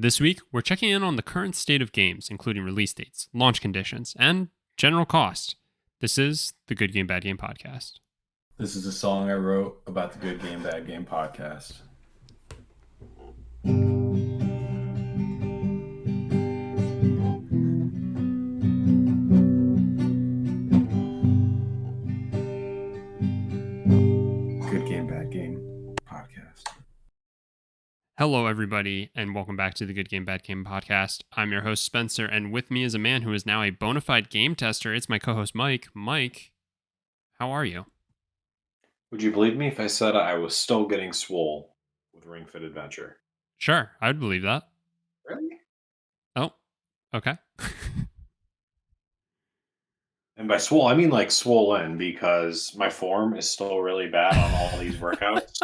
This week, we're checking in on the current state of games, including release dates, launch conditions, and general cost. This is the Good Game, Bad Game podcast. This is a song I wrote about the Good Game, Bad Game podcast. Good Game, Bad Game podcast. Hello, everybody, and welcome back to the Good Game, Bad Game podcast. I'm your host, Spencer, and with me is a man who is now a bona fide game tester. It's my co-host, Mike. Mike, how are you? Would you believe me if I said I was still getting swole with Ring Fit Adventure? Sure, I would believe that. Really? Oh, okay. And by swole, I mean like swollen, because my form is still really bad on all these workouts.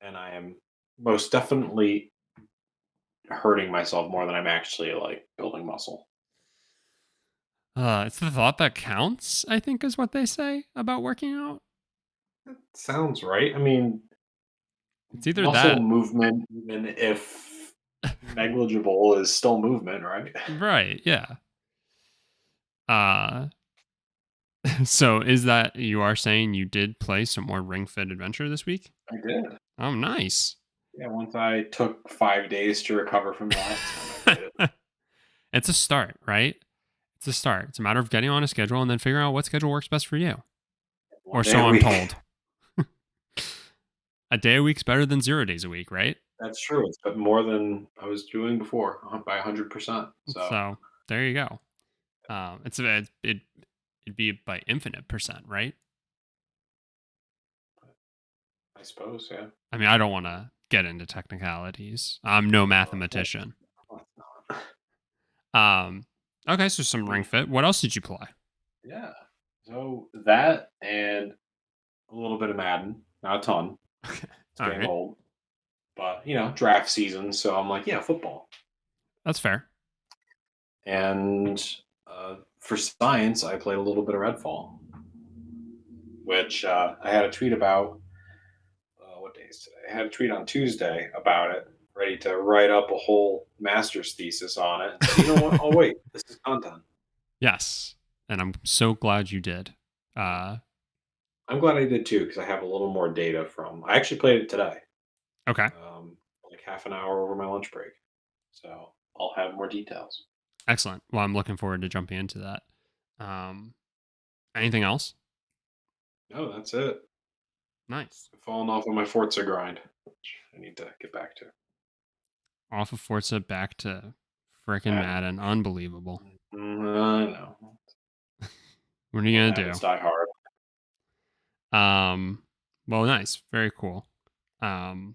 And I am most definitely hurting myself more than I'm actually like building muscle. It's the thought that counts, I think, is what they say about working out. That sounds right. I mean, It's either muscle that. movement, even if negligible, is still movement, right? Right, yeah. So is that you are saying you did play some more Ring Fit Adventure this week? I did. Oh, nice. Yeah, once I took 5 days to recover from the last time I did it. It's a start, right? It's a start. It's a matter of getting on a schedule and then figuring out what schedule works best for you. One Or day so a I'm week. told. A day a week's better than 0 days a week, right? That's true. It's but more than I was doing before by 100%. So there you go. It'd be by infinite percent, right? I suppose, yeah. I mean, I don't want to get into technicalities. I'm no mathematician. Oh, it's not. Okay, so some Ring Fit. What else did you play? Yeah. So that and a little bit of Madden. Not a ton. It's All getting right. old. But, draft season. So I'm like, yeah, football. That's fair. And for science, I played a little bit of Redfall, which I had a tweet about. What day is today? I had a tweet on Tuesday about it, ready to write up a whole master's thesis on it. And said, you know what? Oh, wait, this is content. Yes, and I'm so glad you did. I'm glad I did too, because I have a little more data from. I actually played it today. Okay. Like half an hour over my lunch break. So I'll have more details. Excellent. Well, I'm looking forward to jumping into that. Anything else? No, that's it. Nice. I've fallen off of my Forza grind, which I need to get back to. Off of Forza back to frickin' Madden. Unbelievable. I know. What are you gonna do? Habits die hard. Well, nice. Very cool. Well,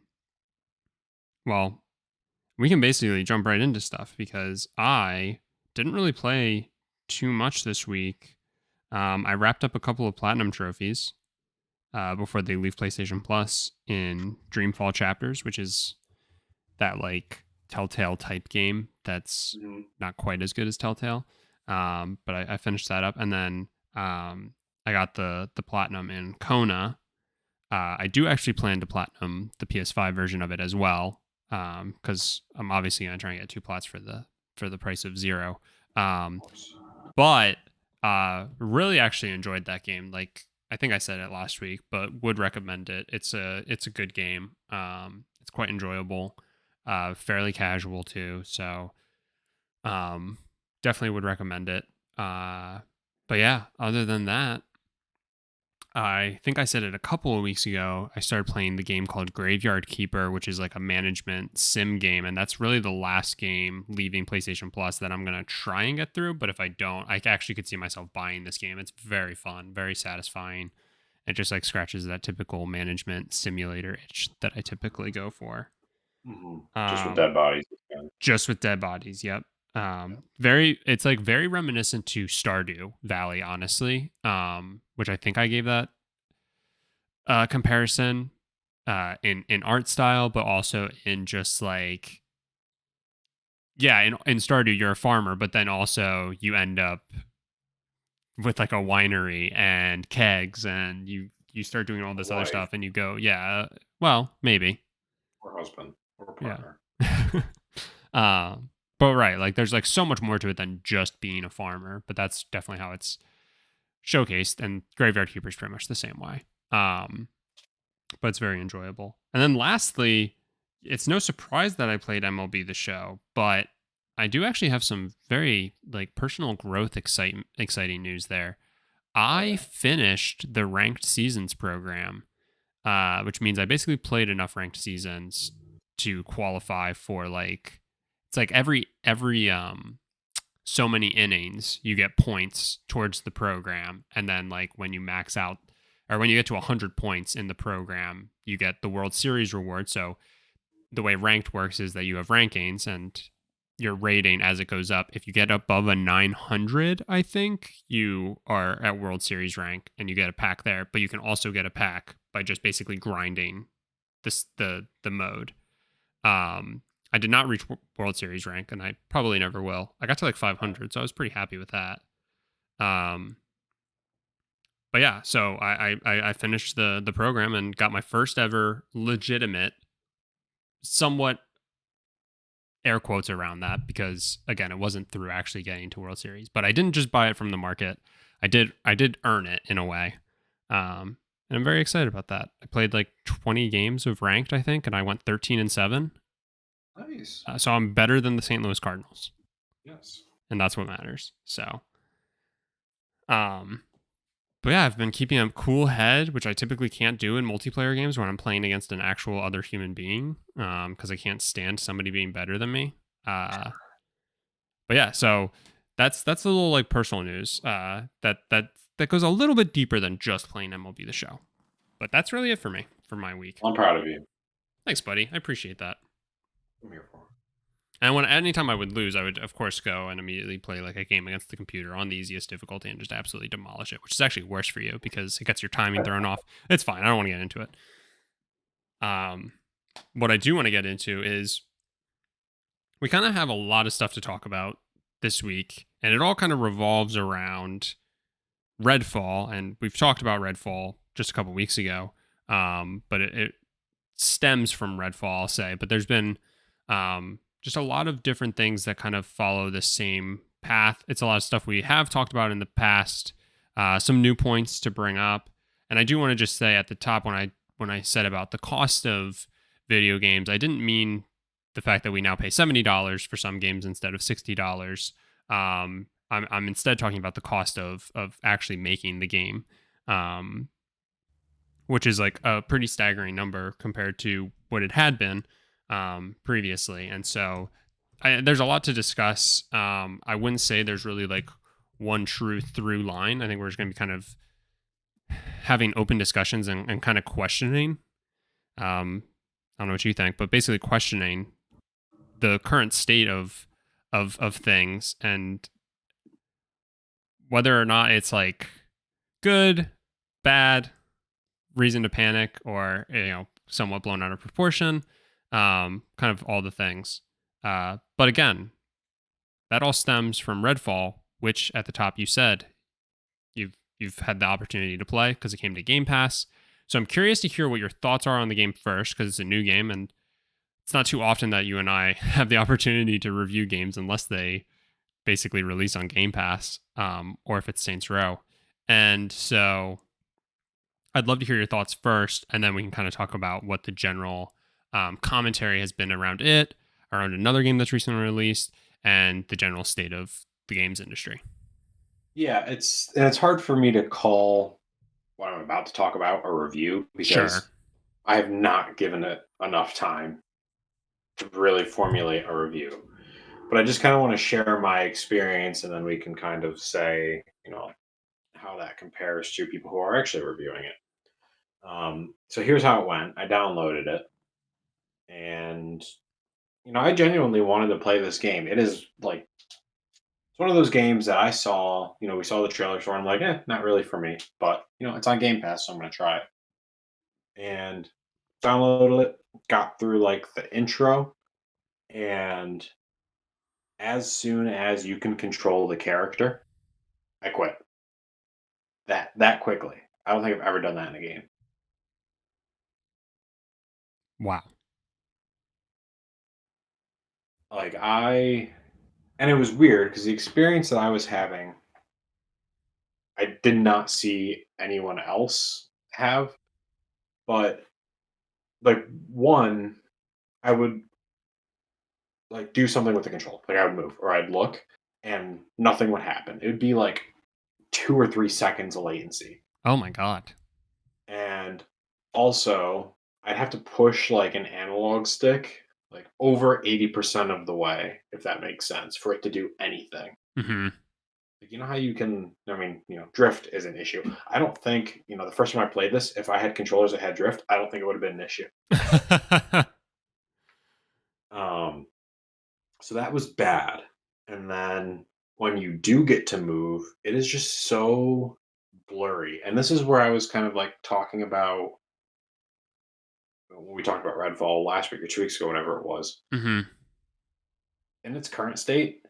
we can basically jump right into stuff because I didn't really play too much this week. I wrapped up a couple of platinum trophies before they leave PlayStation Plus in Dreamfall Chapters, which is that like Telltale type game that's not quite as good as Telltale. But I finished that up, and then I got the platinum in Kona. I do actually plan to platinum the PS5 version of it as well, because I'm obviously gonna try and get 2 plats for the price of 0. But really actually enjoyed that game. Like I think I said it last week, but would recommend it. It's a good game. It's quite enjoyable, fairly casual too. So definitely would recommend it. But yeah, other than that, I think I said it a couple of weeks ago. I started playing the game called Graveyard Keeper, which is like a management sim game. And that's really the last game leaving PlayStation Plus that I'm going to try and get through. But if I don't, I actually could see myself buying this game. It's very fun, very satisfying. It just like scratches that typical management simulator itch that I typically go for. Just with dead bodies. Just with dead bodies, yep. It's like very reminiscent to Stardew Valley, honestly, which I think I gave that comparison in art style, but also in just like, yeah, in Stardew you're a farmer, but then also you end up with like a winery and kegs, and you start doing all this other stuff, and you go, yeah, well, maybe, or husband or partner. But right, like there's like so much more to it than just being a farmer, but that's definitely how it's showcased, and Graveyard Keeper is pretty much the same way. But it's very enjoyable. And then lastly, it's no surprise that I played MLB The Show, but I do actually have some very like personal growth exciting news there. Oh I yeah. finished the ranked seasons program, which means I basically played enough ranked seasons to qualify for like it's like every so many innings you get points towards the program, and then like when you max out or when you get to 100 points in the program you get the World Series reward. So the way ranked works is that you have rankings and your rating as it goes up. If you get above a 900, I think you are at World Series rank and you get a pack there, but you can also get a pack by just basically grinding the mode. I did not reach World Series rank, and I probably never will. I got to like 500, so I was pretty happy with that. Um, but yeah, so I finished the program and got my first ever legitimate, somewhat air quotes around that, because again, it wasn't through actually getting to World Series, but I didn't just buy it from the market. I did earn it in a way. And I'm very excited about that. I played like 20 games of ranked, I think, and I went 13-7. Nice. So I'm better than the St. Louis Cardinals, Yes. and that's what matters. So, um, but yeah, I've been keeping a cool head, which I typically can't do in multiplayer games when I'm playing against an actual other human being, because I can't stand somebody being better than me. Uh, but yeah, so that's a little like personal news. That goes a little bit deeper than just playing MLB The Show. But that's really it for me for my week. I'm proud of you. Thanks, buddy. I appreciate that. I'm here for it. And when anytime I would lose, I would of course go and immediately play like a game against the computer on the easiest difficulty and just absolutely demolish it, which is actually worse for you because it gets your timing thrown off. It's fine. I don't want to get into it. What I do want to get into is we kind of have a lot of stuff to talk about this week, and it all kind of revolves around Redfall, and we've talked about Redfall just a couple weeks ago, but it stems from Redfall, I'll say. But there's been just a lot of different things that kind of follow the same path. It's a lot of stuff we have talked about in the past, some new points to bring up, and I do want to just say at the top when I said about the cost of video games, I didn't mean the fact that we now pay $70 for some games instead of $60. I'm instead talking about the cost of actually making the game, which is like a pretty staggering number compared to what it had been previously. And so there's a lot to discuss. I wouldn't say there's really like one true through line. I think we're just going to be kind of having open discussions and kind of questioning. I don't know what you think, but basically questioning the current state of things and whether or not it's like good, bad, reason to panic, or somewhat blown out of proportion. Kind of all the things. But again, that all stems from Redfall, which at the top you said you've had the opportunity to play because it came to Game Pass. So I'm curious to hear what your thoughts are on the game first, because it's a new game and it's not too often that you and I have the opportunity to review games unless they basically release on Game Pass, or if it's Saints Row. And so I'd love to hear your thoughts first, and then we can kind of talk about what the general commentary has been around it, around another game that's recently released, and the general state of the games industry. Yeah, it's hard for me to call what I'm about to talk about a review Sure. because I have not given it enough time to really formulate a review. But I just kind of want to share my experience, and then we can kind of say, how that compares to people who are actually reviewing it. So here's how it went. I downloaded it, and I genuinely wanted to play this game. It is like it's one of those games that I saw. We saw the trailer for, and I'm like, not really for me. But it's on Game Pass, so I'm gonna try it. And downloaded it, got through like the intro, and as soon as you can control the character, I quit. That quickly. I don't think I've ever done that in a game. Wow. Like and it was weird because the experience that I was having, I did not see anyone else have. But like one, I would like do something with the control. Like I would move or I'd look and nothing would happen. It would be like 2 or 3 seconds of latency. Oh my god. And also I'd have to push like an analog stick like over 80% of the way, if that makes sense, for it to do anything. Mm-hmm. Like, you know how you can, I mean, drift is an issue. I don't think, the first time I played this, if I had controllers that had drift, I don't think it would have been an issue. Um, so that was bad. And then when you do get to move, it is just so blurry. And this is where I was kind of like talking about when we talked about Redfall last week or 2 weeks ago, whatever it was. Mm-hmm. In its current state,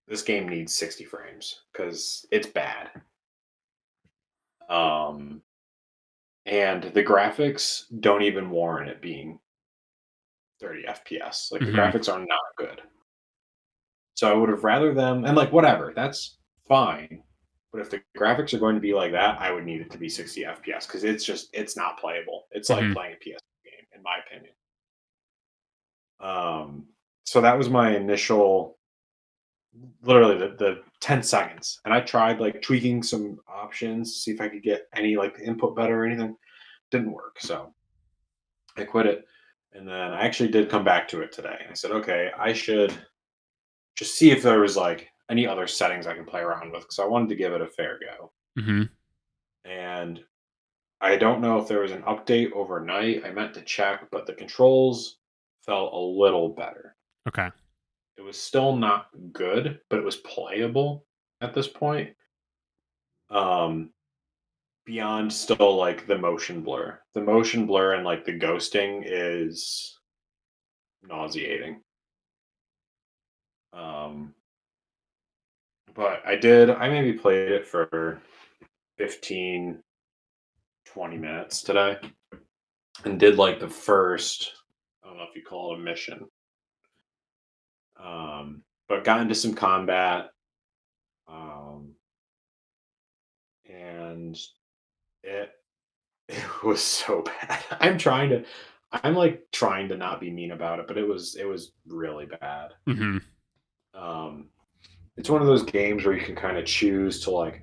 this game needs 60 frames because it's bad. And the graphics don't even warrant it being 30 FPS. Like the Mm-hmm. graphics are not good. So I would have rather them, and like whatever, that's fine. But if the graphics are going to be like that, I would need it to be 60 FPS because it's not playable. It's like Mm-hmm. playing a PS game, in my opinion. So that was my initial, literally the 10 seconds, and I tried like tweaking some options to see if I could get any like input better or anything. Didn't work, so I quit it. And then I actually did come back to it today. I said, okay, I should just see if there was like any other settings I can play around with because I wanted to give it a fair go. Mm-hmm. And I don't know if there was an update overnight. I meant to check, but the controls felt a little better. Okay. It was still not good, but it was playable at this point. Beyond still like the motion blur. The motion blur and like the ghosting is nauseating. But I maybe played it for 15, 20 minutes today and did like the first, I don't know if you call it a mission. But got into some combat. And it it was so bad. I'm like trying to not be mean about it, but it was really bad. Mm-hmm. Um, it's one of those games where you can kind of choose to like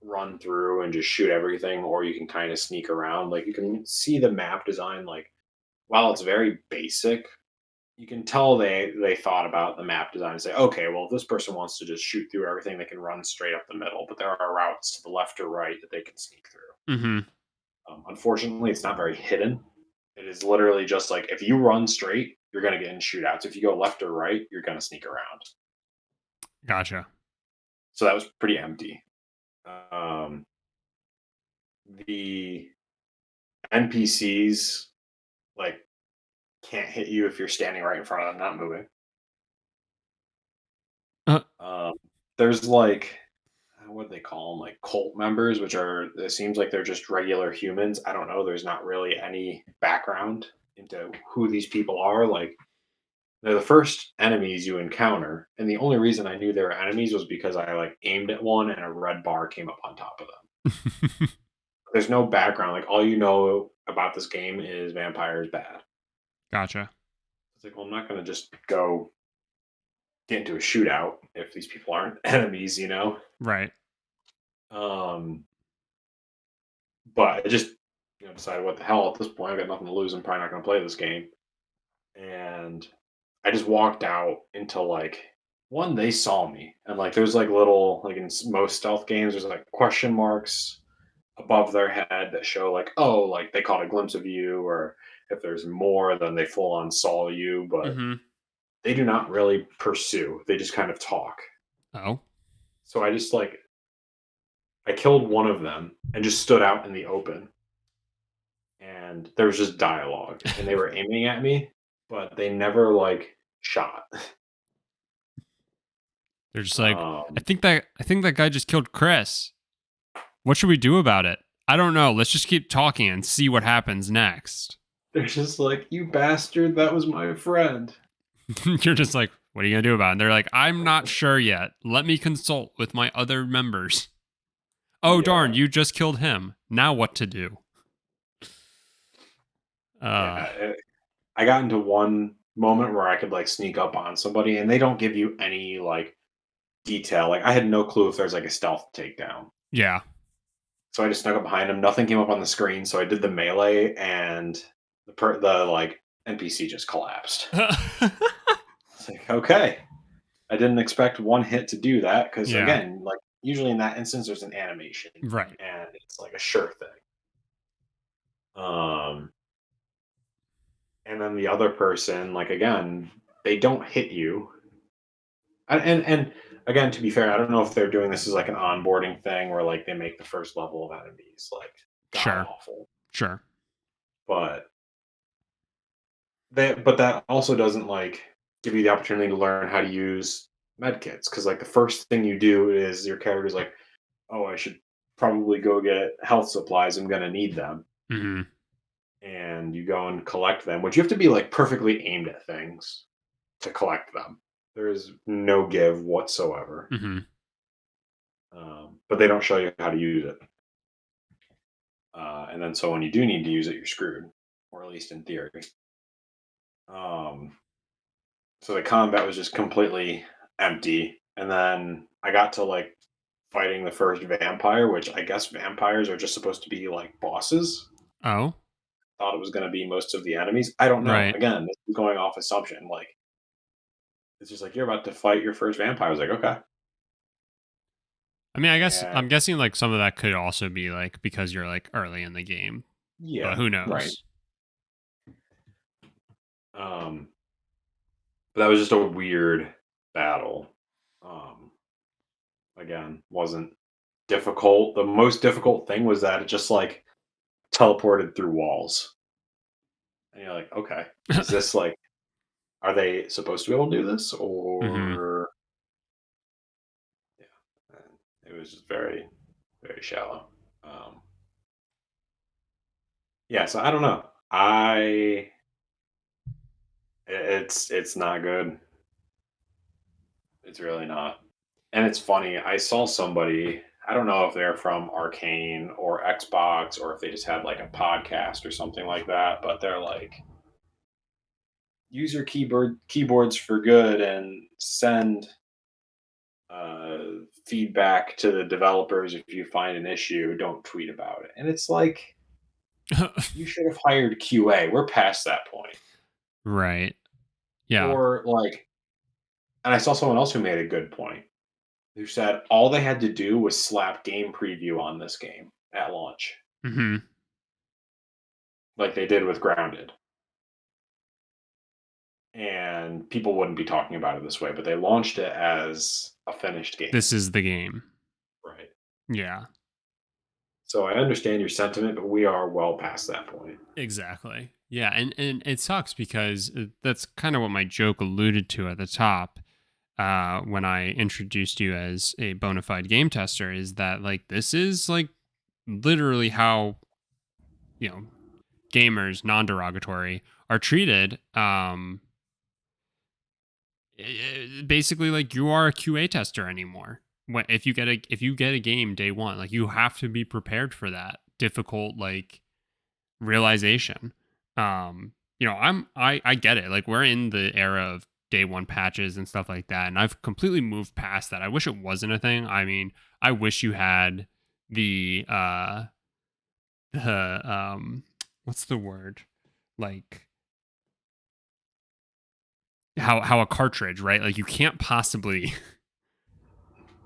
run through and just shoot everything, or you can kind of sneak around. Like you can see the map design, like while it's very basic, you can tell they thought about the map design and say, okay, well, if this person wants to just shoot through everything, they can run straight up the middle, but there are routes to the left or right that they can sneak through. Mm-hmm. Unfortunately, it's not very hidden. It is literally just like if you run straight, you're going to get in shootouts. If you go left or right, you're going to sneak around. Gotcha. So that was pretty empty. The NPCs like can't hit you if you're standing right in front of them, not moving. There's like what do they call them, like cult members, which are it seems like they're just regular humans. I don't know. There's not really any background into who these people are. Like they're the first enemies you encounter, and the only reason I knew they were enemies was because I like aimed at one and a red bar came up on top of them. There's no background. Like all you know about this game is vampire is bad. Gotcha. It's like, well, I'm not going to just go get into a shootout if these people aren't enemies, Right. But I just decided what the hell at this point. I got nothing to lose. I'm probably not going to play this game. And I just walked out until like one, they saw me, and like there's like little like in most stealth games, there's like question marks above their head that show like, oh, like they caught a glimpse of you, or if there's more, then they full on saw you. But Mm-hmm. they do not really pursue. They just kind of talk. Oh. So I just like I killed one of them and just stood out in the open. And there was just dialogue, and they were aiming at me, but they never like shot. They're just like, I think that guy just killed Chris. What should we do about it? I don't know. Let's just keep talking and see what happens next. They're just like, you bastard, that was my friend. You're just like, What are you going to do about it? And they're like, I'm not sure yet. Let me consult with my other members. Oh, darn, you just killed him. Now what to do? I got into one moment where I could like sneak up on somebody, and they don't give you any like detail. Like I had no clue if there's like a stealth takedown. Yeah. So I just snuck up behind him. Nothing came up on the screen, so I did the melee, and the like NPC just collapsed. It's like, okay, I didn't expect one hit to do that because again, like usually in that instance, there's an animation, right? And it's like a sure thing. And then the other person, like again, they don't hit you. And again, to be fair, I don't know if they're doing this as like an onboarding thing where like they make the first level of enemies like god awful. Sure. But that also doesn't like give you the opportunity to learn how to use medkits, because like the first thing you do is your character's like, oh, I should probably go get health supplies. I'm gonna need them. Mm-hmm. And you go and collect them, which you have to be like perfectly aimed at things to collect them. There is no give whatsoever. Mm-hmm. But they don't show you how to use it. And then so when you do need to use it, you're screwed, or at least in theory. So the combat was just completely empty. And then I got to like fighting the first vampire, which I guess vampires are just supposed to be like bosses. Oh. Thought it was going to be most of the enemies. I don't know. Right. Again, this is going off assumption. Like, it's just like, you're about to fight your first vampire. I was like, okay. I mean, I'm guessing like some of that could also be like because you're like early in the game. Yeah. But who knows? Right. But that was just a weird battle. Again, wasn't difficult. The most difficult thing was that it just like teleported through walls. And you're like, okay, is this like, are they supposed to be able to do this? Or, mm-hmm. Yeah, it was just very, very shallow. Yeah, so I don't know. It's not good. It's really not. And it's funny. I saw somebody. I don't know if they're from Arcane or Xbox or if they just had like a podcast or something like that. But they're like, use your keyboards for good and send feedback to the developers if you find an issue. Don't tweet about it. And it's like, you should have hired QA. We're past that point. Right. Yeah. Or like, and I saw someone else who made a good point, who said all they had to do was slap game preview on this game at launch. Mm-hmm. Like they did with Grounded. And people wouldn't be talking about it this way, but they launched it as a finished game. This is the game. Right. Yeah. So I understand your sentiment, but we are well past that point. Exactly. Yeah, and it sucks because that's kind of what my joke alluded to at the top when I introduced you as a bona fide game tester, is that like this is like literally how, you know, gamers, non-derogatory, are treated. Basically, like you are a QA tester anymore. If you get a game day one, like you have to be prepared for that difficult like realization. I get it. Like we're in the era of day one patches and stuff like that, and I've completely moved past that. I wish it wasn't a thing. I mean, I wish you had the what's the word? Like how a cartridge, right? Like you can't possibly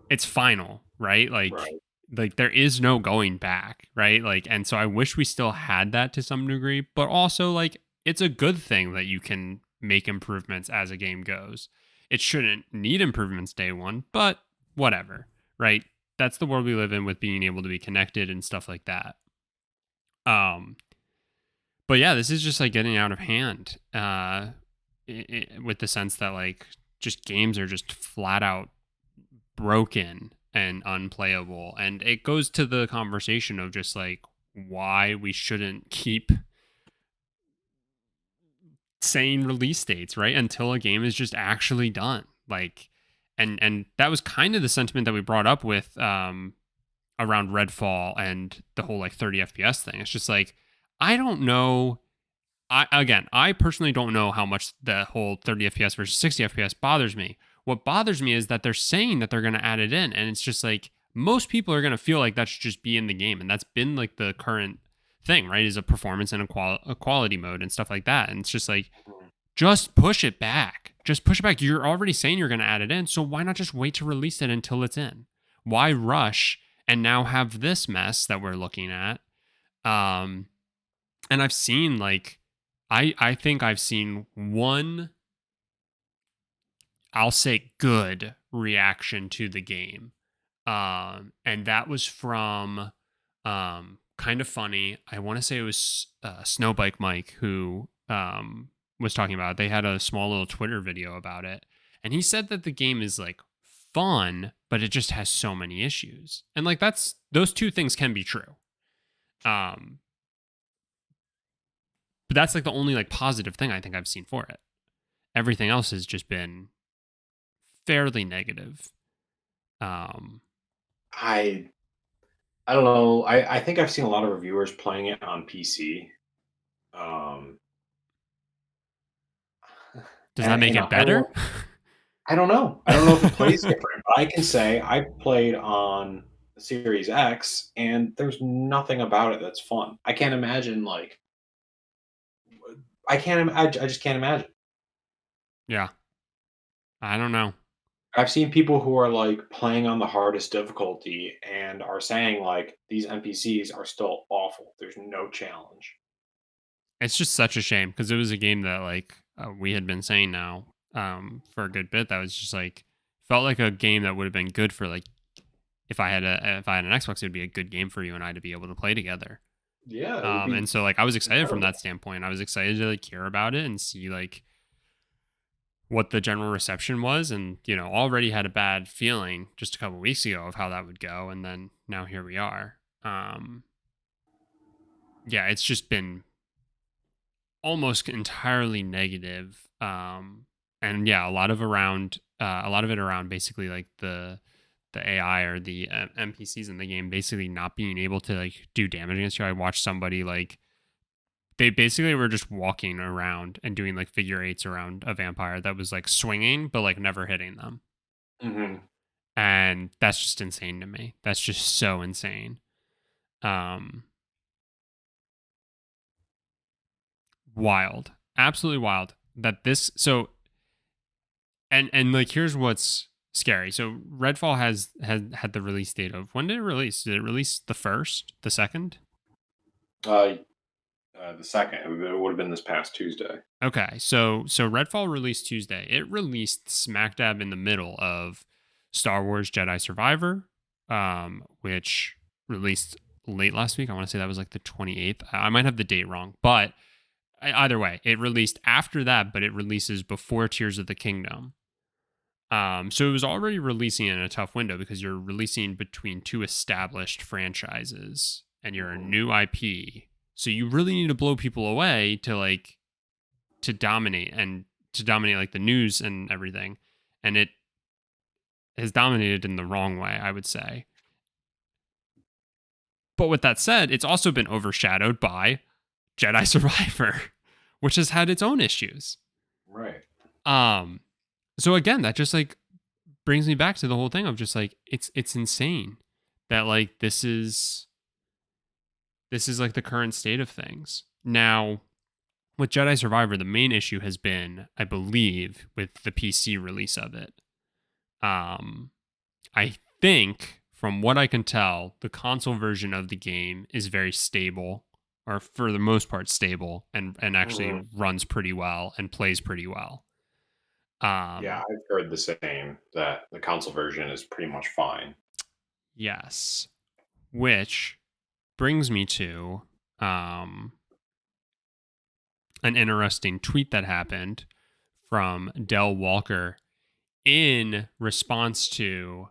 it's final, right? Like there is no going back, right? Like, and so I wish we still had that to some degree, but also like it's a good thing that you can make improvements as a game goes. It shouldn't need improvements day one, but whatever, right? That's the world we live in with being able to be connected and stuff like that. But yeah, this is just like getting out of hand, with the sense that like just games are just flat out broken and unplayable, and it goes to the conversation of just like why we shouldn't keep saying release dates, right? Until a game is just actually done. Like, and that was kind of the sentiment that we brought up with around Redfall and the whole like 30 FPS thing. It's just like, I don't know. I personally don't know how much the whole 30 FPS versus 60 FPS bothers me. What bothers me is that they're saying that they're going to add it in, and it's just like most people are going to feel like that should just be in the game, and that's been like the current thing, right? Is a performance and a quality mode and stuff like that, and it's just like just push it back. Just push it back. You're already saying you're going to add it in, so why not just wait to release it until it's in? Why rush and now have this mess that we're looking at? And I've seen like I think I've seen one, I'll say good reaction to the game. And that was from kind of funny. I want to say it was Snowbike Mike who was talking about it. They had a small little Twitter video about it. And he said that the game is like fun, but it just has so many issues. And like those two things can be true. But that's like the only like positive thing I think I've seen for it. Everything else has just been fairly negative. I don't know. I think I've seen a lot of reviewers playing it on PC. Does that make it better? I don't know. I don't know if it plays different, but I can say I played on the Series X, and there's nothing about it that's fun. I can't imagine like I just can't imagine. Yeah. I don't know. I've seen people who are like playing on the hardest difficulty and are saying like these NPCs are still awful. There's no challenge. It's just such a shame because it was a game that like we had been saying now for a good bit that was just like felt like a game that would have been good for like if I had an Xbox, it would be a good game for you and I to be able to play together. Yeah, it would be And so like I was excited from incredible. that standpoint. I was excited to like hear about it and see like what the general reception was, and already had a bad feeling just a couple weeks ago of how that would go, and then now here we are. Yeah, it's just been almost entirely negative. And yeah, a lot of it around basically like the AI or the NPCs in the game basically not being able to like do damage against you. I watched somebody like they basically were just walking around and doing like figure eights around a vampire that was like swinging but like never hitting them. Hmm. And that's just insane to me. That's just so insane. Um Wild. Absolutely wild that this so and like here's what's scary. So Redfall has had the release date of when did it release? Did it release the first, the second? Uh, the second, it would have been this past Tuesday. Okay, so Redfall released Tuesday. It released smack dab in the middle of Star Wars Jedi Survivor, which released late last week. I want to say that was like the 28th. I might have the date wrong, but either way, it released after that, but it releases before Tears of the Kingdom. So it was already releasing in a tough window because you're releasing between two established franchises and you're a new IP. So you really need to blow people away to dominate like the news and everything. And it has dominated in the wrong way, I would say. But with that said, it's also been overshadowed by Jedi Survivor, which has had its own issues. Right. So again, that just like brings me back to the whole thing of just like it's insane that like this is like the current state of things. Now, with Jedi Survivor, the main issue has been, I believe, with the PC release of it. I think, from what I can tell, the console version of the game is very stable, or for the most part stable, and actually runs pretty well and plays pretty well. Yeah, I've heard the same, that the console version is pretty much fine. Yes. Which brings me to an interesting tweet that happened from Del Walker in response to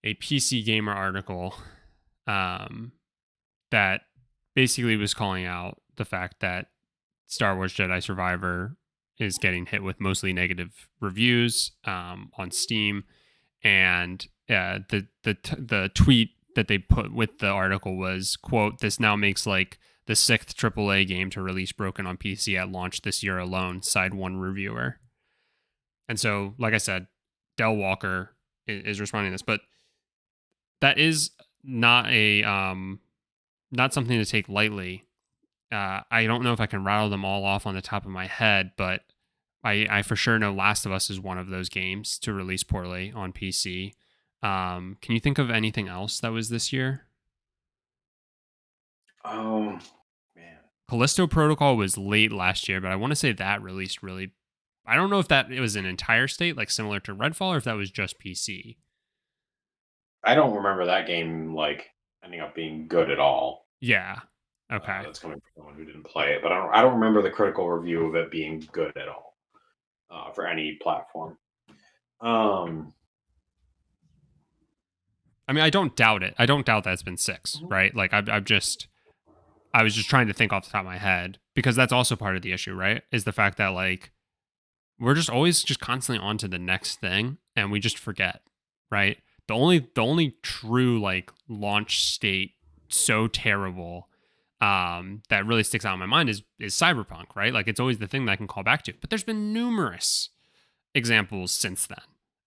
a PC Gamer article that basically was calling out the fact that Star Wars Jedi Survivor is getting hit with mostly negative reviews on Steam, and the tweet that they put with the article was, quote, "This now makes like the sixth AAA game to release broken on PC at launch this year alone," side one reviewer. And so, like I said, Del Walker is responding to this, but that is not a not something to take lightly. I don't know if I can rattle them all off on the top of my head, but I for sure know Last of Us is one of those games to release poorly on PC. Can you think of anything else that was this year? Oh man, Callisto Protocol was late last year, but I want to say that released really. I don't know if that it was an entire state, like similar to Redfall, or if that was just PC. I don't remember that game like ending up being good at all. Yeah. Okay. That's coming from someone who didn't play it, but I don't remember the critical review of it being good at all for any platform. I mean, I don't doubt it. I don't doubt that it's been 6, right? Like I was just trying to think off the top of my head, because that's also part of the issue, right? Is the fact that like we're just always just constantly on to the next thing and we just forget, right? The only true like launch state so terrible that really sticks out in my mind is Cyberpunk, right? Like it's always the thing that I can call back to. But there's been numerous examples since then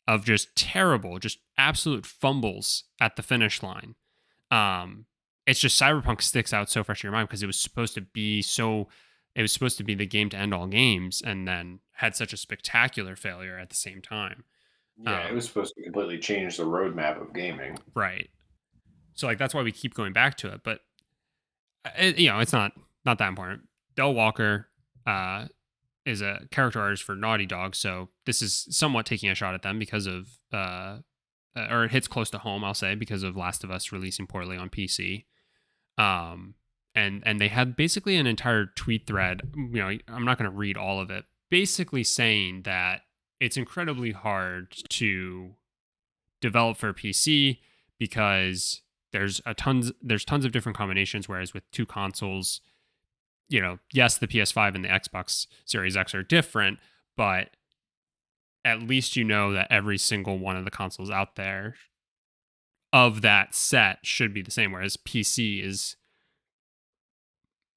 of just terrible, just absolute fumbles at the finish line. It's just Cyberpunk sticks out so fresh in your mind because it was supposed to be the game to end all games, and then had such a spectacular failure at the same time. Yeah, it was supposed to completely change the roadmap of gaming. Right. So like that's why we keep going back to it, but it's not that important. Del Walker is a character artist for Naughty Dog, so this is somewhat taking a shot at them because of or it hits close to home, I'll say, because of Last of Us releasing poorly on PC. And they had basically an entire tweet thread. I'm not going to read all of it. Basically saying that it's incredibly hard to develop for PC because there's tons of different combinations. Whereas with two consoles, yes, the PS5 and the Xbox Series X are different, but at least you know that every single one of the consoles out there of that set should be the same. Whereas PC is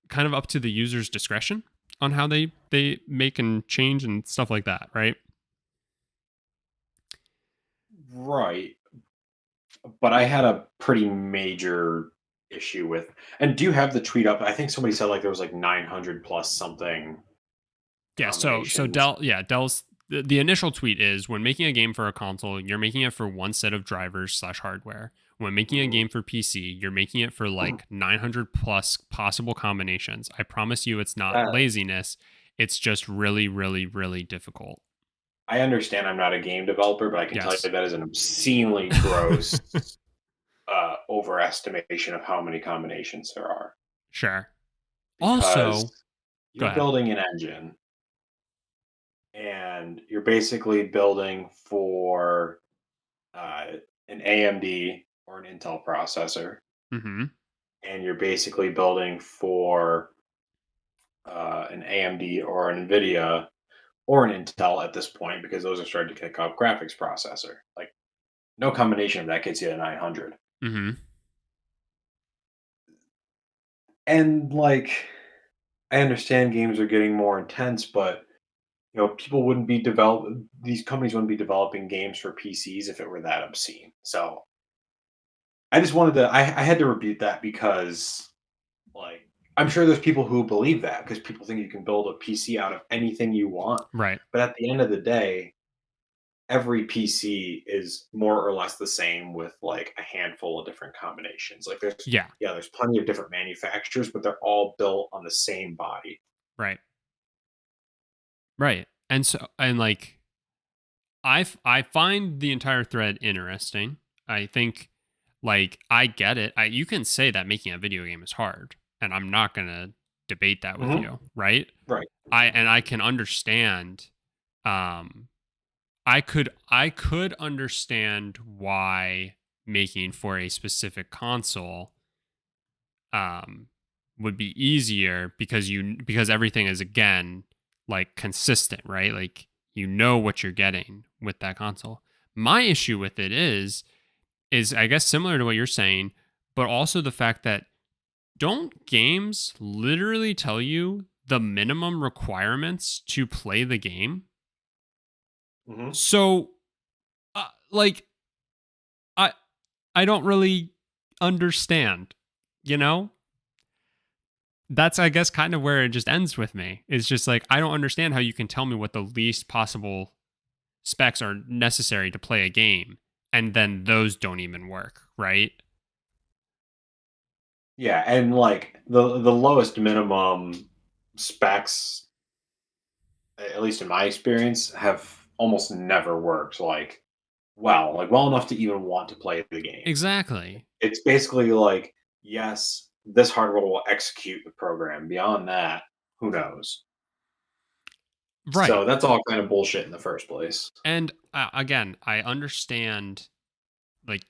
kind of up to the user's discretion on how they make and change and stuff like that, right? Right. But I had a pretty major issue with, and do you have the tweet up? I think somebody said like there was like 900 plus something. Yeah, so Dell's the initial tweet is, when making a game for a console, you're making it for one set of drivers / hardware. When making a game for PC, you're making it for like 900 plus possible combinations. I promise you it's not laziness. It's just really, really, really difficult. I understand I'm not a game developer, but I can tell Yes. you that is an obscenely gross overestimation of how many combinations there are. Sure. Because Also, you're building an engine and you're basically building for an AMD or an Intel processor. Mm-hmm. And you're basically building for an AMD or an NVIDIA or an Intel at this point, because those are starting to kick up graphics processor. Like, no combination of that gets you to 900. Mm-hmm. And like, I understand games are getting more intense, but people wouldn't be these companies wouldn't be developing games for PCs if it were that obscene. So I just wanted to, I had to rebuke that, because like, I'm sure there's people who believe that, because people think you can build a PC out of anything you want. Right. But at the end of the day, every PC is more or less the same, with like a handful of different combinations. Like there's plenty of different manufacturers, but they're all built on the same body. Right. Right. And so, and like, I find the entire thread interesting. I think, like, I get it. You can say that making a video game is hard, and I'm not gonna debate that with you, right? Right. I can understand. I could understand why making for a specific console would be easier because everything is again like consistent, right? Like you know what you're getting with that console. My issue with it is I guess similar to what you're saying, but also the fact that don't games literally tell you the minimum requirements to play the game? Hmm. So like I I don't really understand, you know? That's I guess kind of where it just ends with me. It's just like I don't understand how you can tell me what the least possible specs are necessary to play a game and then those don't even work, right? Yeah, and like the lowest minimum specs, at least in my experience, have almost never worked well enough to even want to play the game. Exactly. It's basically like, yes, this hardware will execute the program. Beyond that, who knows? Right. So that's all kind of bullshit in the first place. And again, I understand like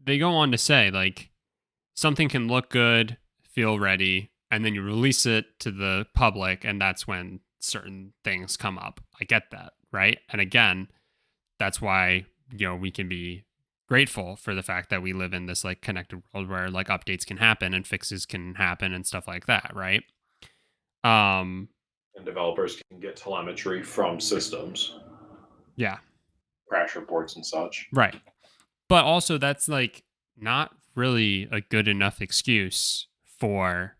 they go on to say like something can look good, feel ready, and then you release it to the public and that's when certain things come up. I get that, right? And again, that's why, we can be grateful for the fact that we live in this like connected world where like updates can happen and fixes can happen and stuff like that, right? Um And developers can get telemetry from systems, yeah, crash reports and such. right. But also that's like not really a good enough excuse for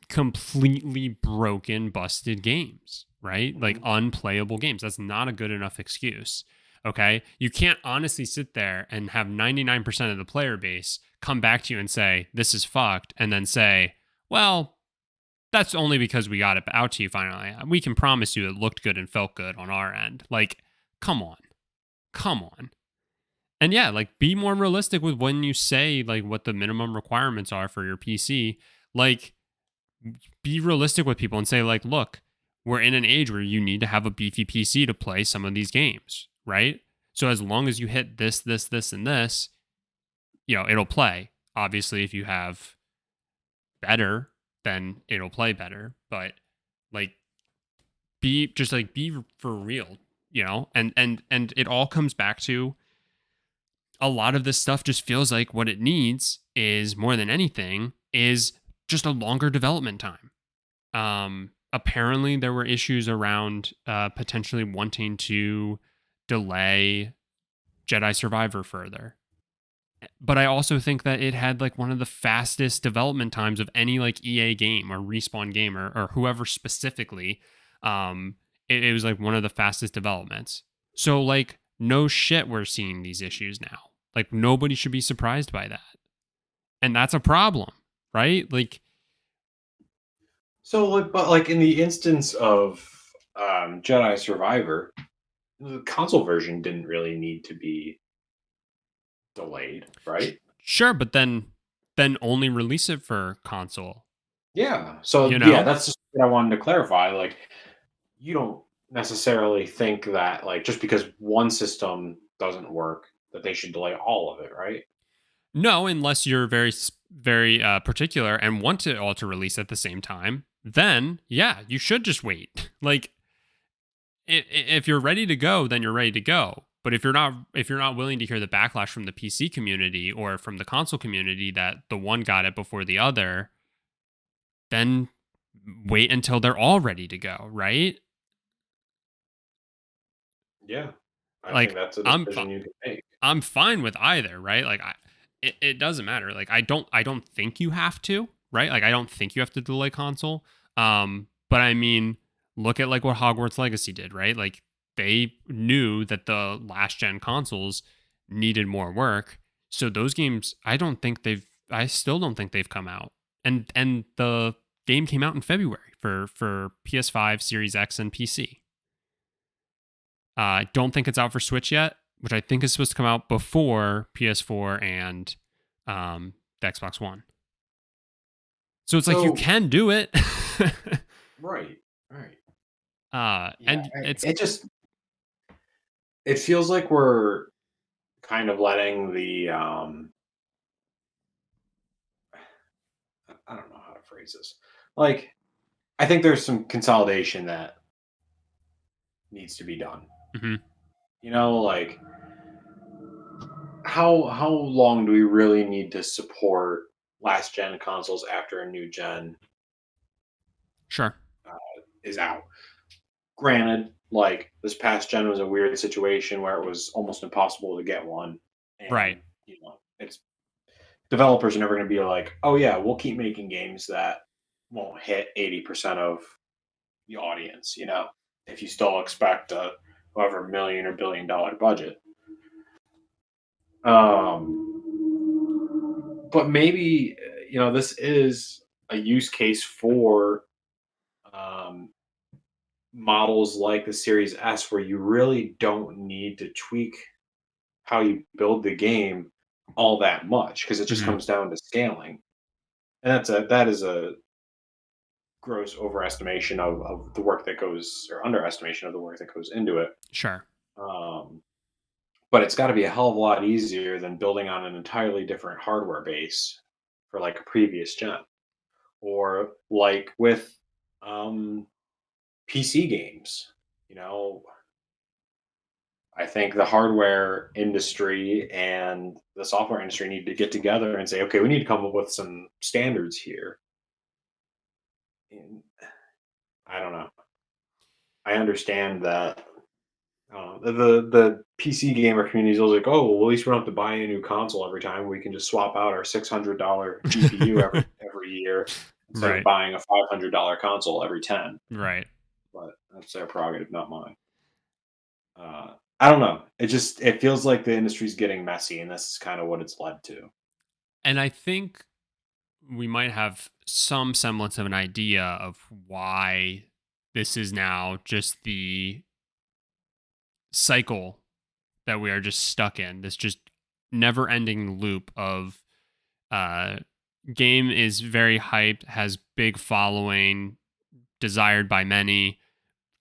completely broken, busted games, right? Like Mhm. unplayable games. That's not a good enough excuse. Okay. You can't honestly sit there and have 99% of the player base come back to you and say, this is fucked, and then say, well, that's only because we got it out to you finally. We can promise you it looked good and felt good on our end. Like, come on. Come on. And yeah, like be more realistic with when you say like what the minimum requirements are for your PC. Like, be realistic with people and say like, look, we're in an age where you need to have a beefy PC to play some of these games, right? So as long as you hit this and this, it'll play. Obviously if you have better, then it'll play better, but like be for real, and it all comes back to a lot of this stuff just feels like what it needs is more than anything is just a longer development time. Apparently, there were issues around potentially wanting to delay Jedi Survivor further. But I also think that it had like one of the fastest development times of any like EA game or Respawn game or whoever specifically. It was like one of the fastest developments. So like no shit, we're seeing these issues now. Like nobody should be surprised by that, and that's a problem, right? Like So, but like in the instance of Jedi Survivor, the console version didn't really need to be delayed, right? sure, but then only release it for console. Yeah. You So yeah, know? that's just what I wanted to clarify. Like, you don't necessarily think that like just because one system doesn't work that they should delay all of it, right? No, unless you're very particular and want it all to release at the same time. Then yeah, you should just wait. Like if you're ready to go, then you're ready to go. But if you're not willing to hear the backlash from the PC community or from the console community that the one got it before the other, then wait until they're all ready to go, right? Yeah. I think Like that's a I'm decision you can make. I'm fine with either, right? Like it doesn't matter. Like I don't think you have to, right? Like I don't think you have to delay console. But I mean, look at like what Hogwarts Legacy did, right? Like they knew that the last gen consoles needed more work. So those games, I still don't think they've come out. And the game came out in February for PS5, Series X and PC. I don't think it's out for Switch yet, which I think is supposed to come out before PS4 and the Xbox One. So it's like you So can do it. right, right. Yeah, And it's it feels like we're kind of letting phrase this. Like, I think there's some consolidation that needs to be done. Hmm. Like, how long do we really need to support last gen consoles after a new gen Sure. is out? Granted, like this past gen was a weird situation where it was almost impossible to get one, Right. and it's developers are never going to be like, oh yeah, we'll keep making games that won't hit 80% of the audience. If you still expect a however million or $1 billion budget. But maybe this is a use case for um, models like the Series S, where you really don't need to tweak how you build the game all that much because it just Hmm. comes down to scaling, and that is a gross overestimation of the work that goes, or underestimation of the work that goes into it. Sure. Um, but it's got to be a hell of a lot easier than building on an entirely different hardware base for like a previous gen, or like with um, PC games. You know, I think the hardware industry and the software industry need to get together and say, okay, we need to come up with some standards here. And I don't know. I understand that the PC gamer community is always like, oh, well, at least we don't have to buy a new console every time. We can just swap out our $600 GPU every year instead of Right. buying a $500 console every 10. Right. But that's their prerogative, not mine. I don't know. It feels like the industry's getting messy, and this is kind of what it's led to. And I think we might have some semblance of an idea of why this is now just the cycle that we are just stuck in, this just never ending loop of uh game is very hyped, has big following, desired by many,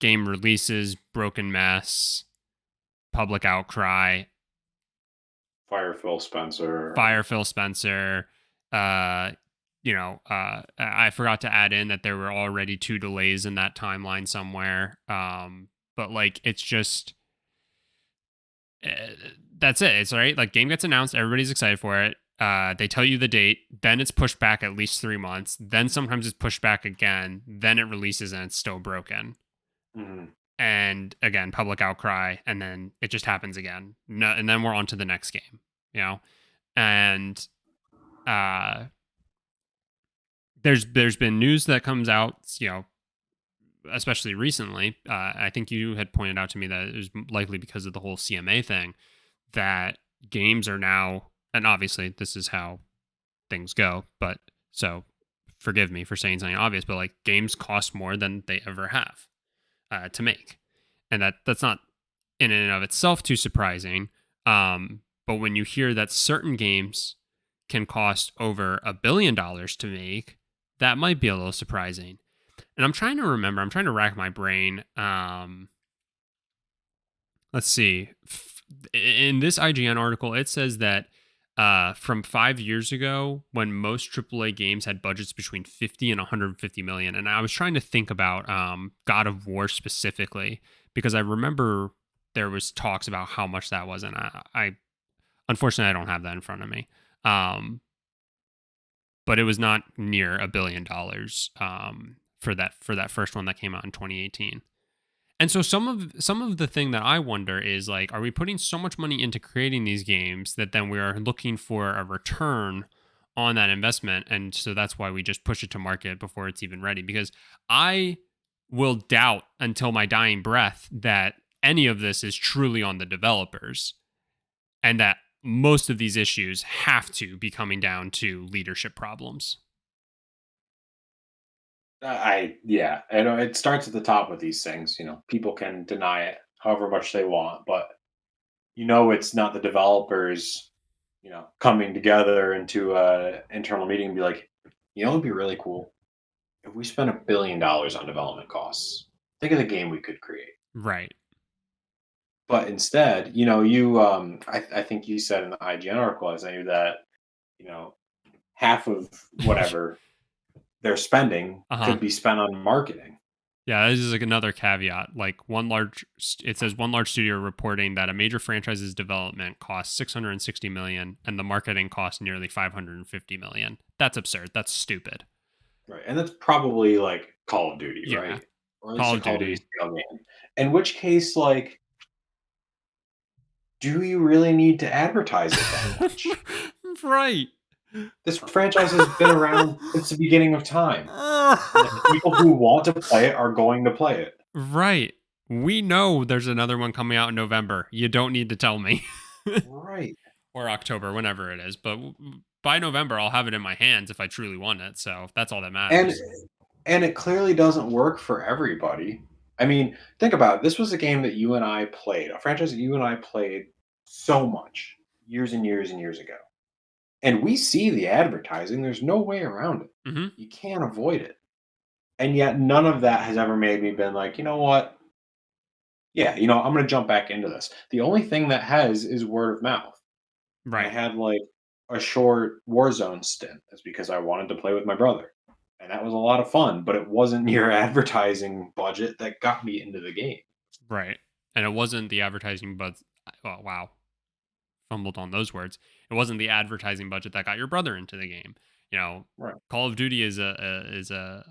game releases, broken mess, public outcry, Fire Phil Spencer. fire Phil Spencer. uh I forgot to add in that there were already 2 delays in that timeline somewhere. But like it's just uh, that's it. It's all right. Like game gets announced, everybody's excited for it. They tell you the date, then it's pushed back at least 3 months. Then sometimes it's pushed back again. Then it releases and it's still broken. Mhm. And again, public outcry, and then it just happens again. No, and then we're on to the next game. You know, and uh, there's been news that comes out. Especially recently. I think you had pointed out to me that it was likely because of the whole CMA thing that games are now, and obviously this is how things go, but so forgive me for saying something obvious, but like games cost more than they ever have to make, and that's not in and of itself too surprising. But when you hear that certain games can cost over $1 billion to make, that might be a little surprising. And I'm trying to remember. I'm trying to rack my brain. Let's see. In this IGN article, it says that from 5 years ago, when most AAA games had budgets between 50 and 150 million, and I was trying to think about God of War specifically because I remember there was talks about how much that was, and I unfortunately I don't have that in front of me. But it was not near $1 billion for that first one that came out in 2018. And so some of the thing that I wonder is like, are we putting so much money into creating these games that then we are looking for a return on that investment, and so that's why we just push it to market before it's even ready? Because I will doubt until my dying breath that any of this is truly on the developers, and that most of these issues have to be coming down to leadership problems. Yeah, I know it starts at the top with these things. People can deny it however much they want, but it's not the developers, coming together into a internal meeting and be like, it'd be really cool if we spent $1 billion on development costs. Think of the game we could create. Right. But instead, I think you said in the IGN article, I saying that, half of whatever their spending Uh-huh. could be spent on marketing. Yeah, this is like another caveat. Like it says one large studio reporting that a major franchise's development costs 660 million and the marketing costs nearly 550 million. That's absurd. That's stupid. Right. And that's probably like Call of Duty, Yeah, right? Or at least Call a of Call of Duty Duty. scale game. In which case, like, do you really need to advertise it that much? Right. This franchise has been around since the beginning of time. And the people who want to play it are going to play it. Right. We know there's another one coming out in November. You don't need to tell me. Right. Or October, whenever it is. But by November, I'll have it in my hands if I truly want it. So that's all that And matters. and it clearly doesn't work for everybody. I mean, think about it. This was a game that you and I played, a franchise that you and I played so much years and years and years ago. And we see the advertising. There's no way around it. Hmm. You can't avoid it. And yet none of that has ever made me been like, you know what? Yeah, I'm gonna jump back into this. The only thing that has is word of mouth. I Right. had like a short Warzone stint. That's because I wanted to play with my brother. And that was a lot of fun, but it wasn't your advertising budget that got me into the game. Right. And it wasn't the advertising, but oh, wow, fumbled on those words. It wasn't the advertising budget that got your brother into the game. Right. Call of Duty is a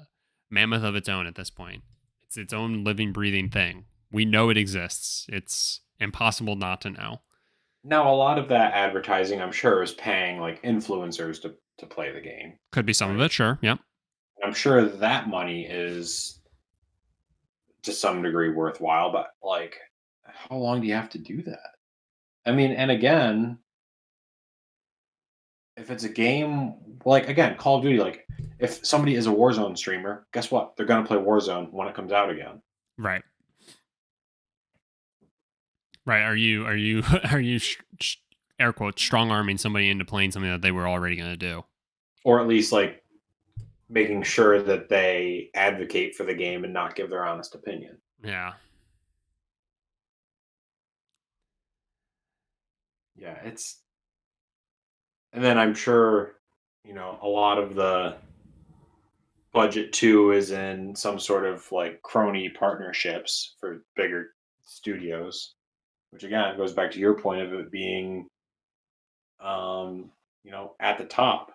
mammoth of its own at this point. It's its own living, breathing thing. We know it exists. It's impossible not to know. Now a lot of that advertising I'm sure is paying like influencers to play the game. Could be some of Right. it, sure. Yep. I'm sure that money is to some degree worthwhile, but like how long do you have to do that? I mean, and again, if it's a game like again, Call of Duty, like if somebody is a Warzone streamer, guess what? They're gonna play Warzone when it comes out again. Right. Right. Are you are you air quotes strong arming somebody into playing something that they were already going to do? Or at least like making sure that they advocate for the game and not give their honest opinion. Yeah. Yeah, it's and then I'm sure, a lot of the budget too is in some sort of like crony partnerships for bigger studios, which again goes back to your point of it being at the top.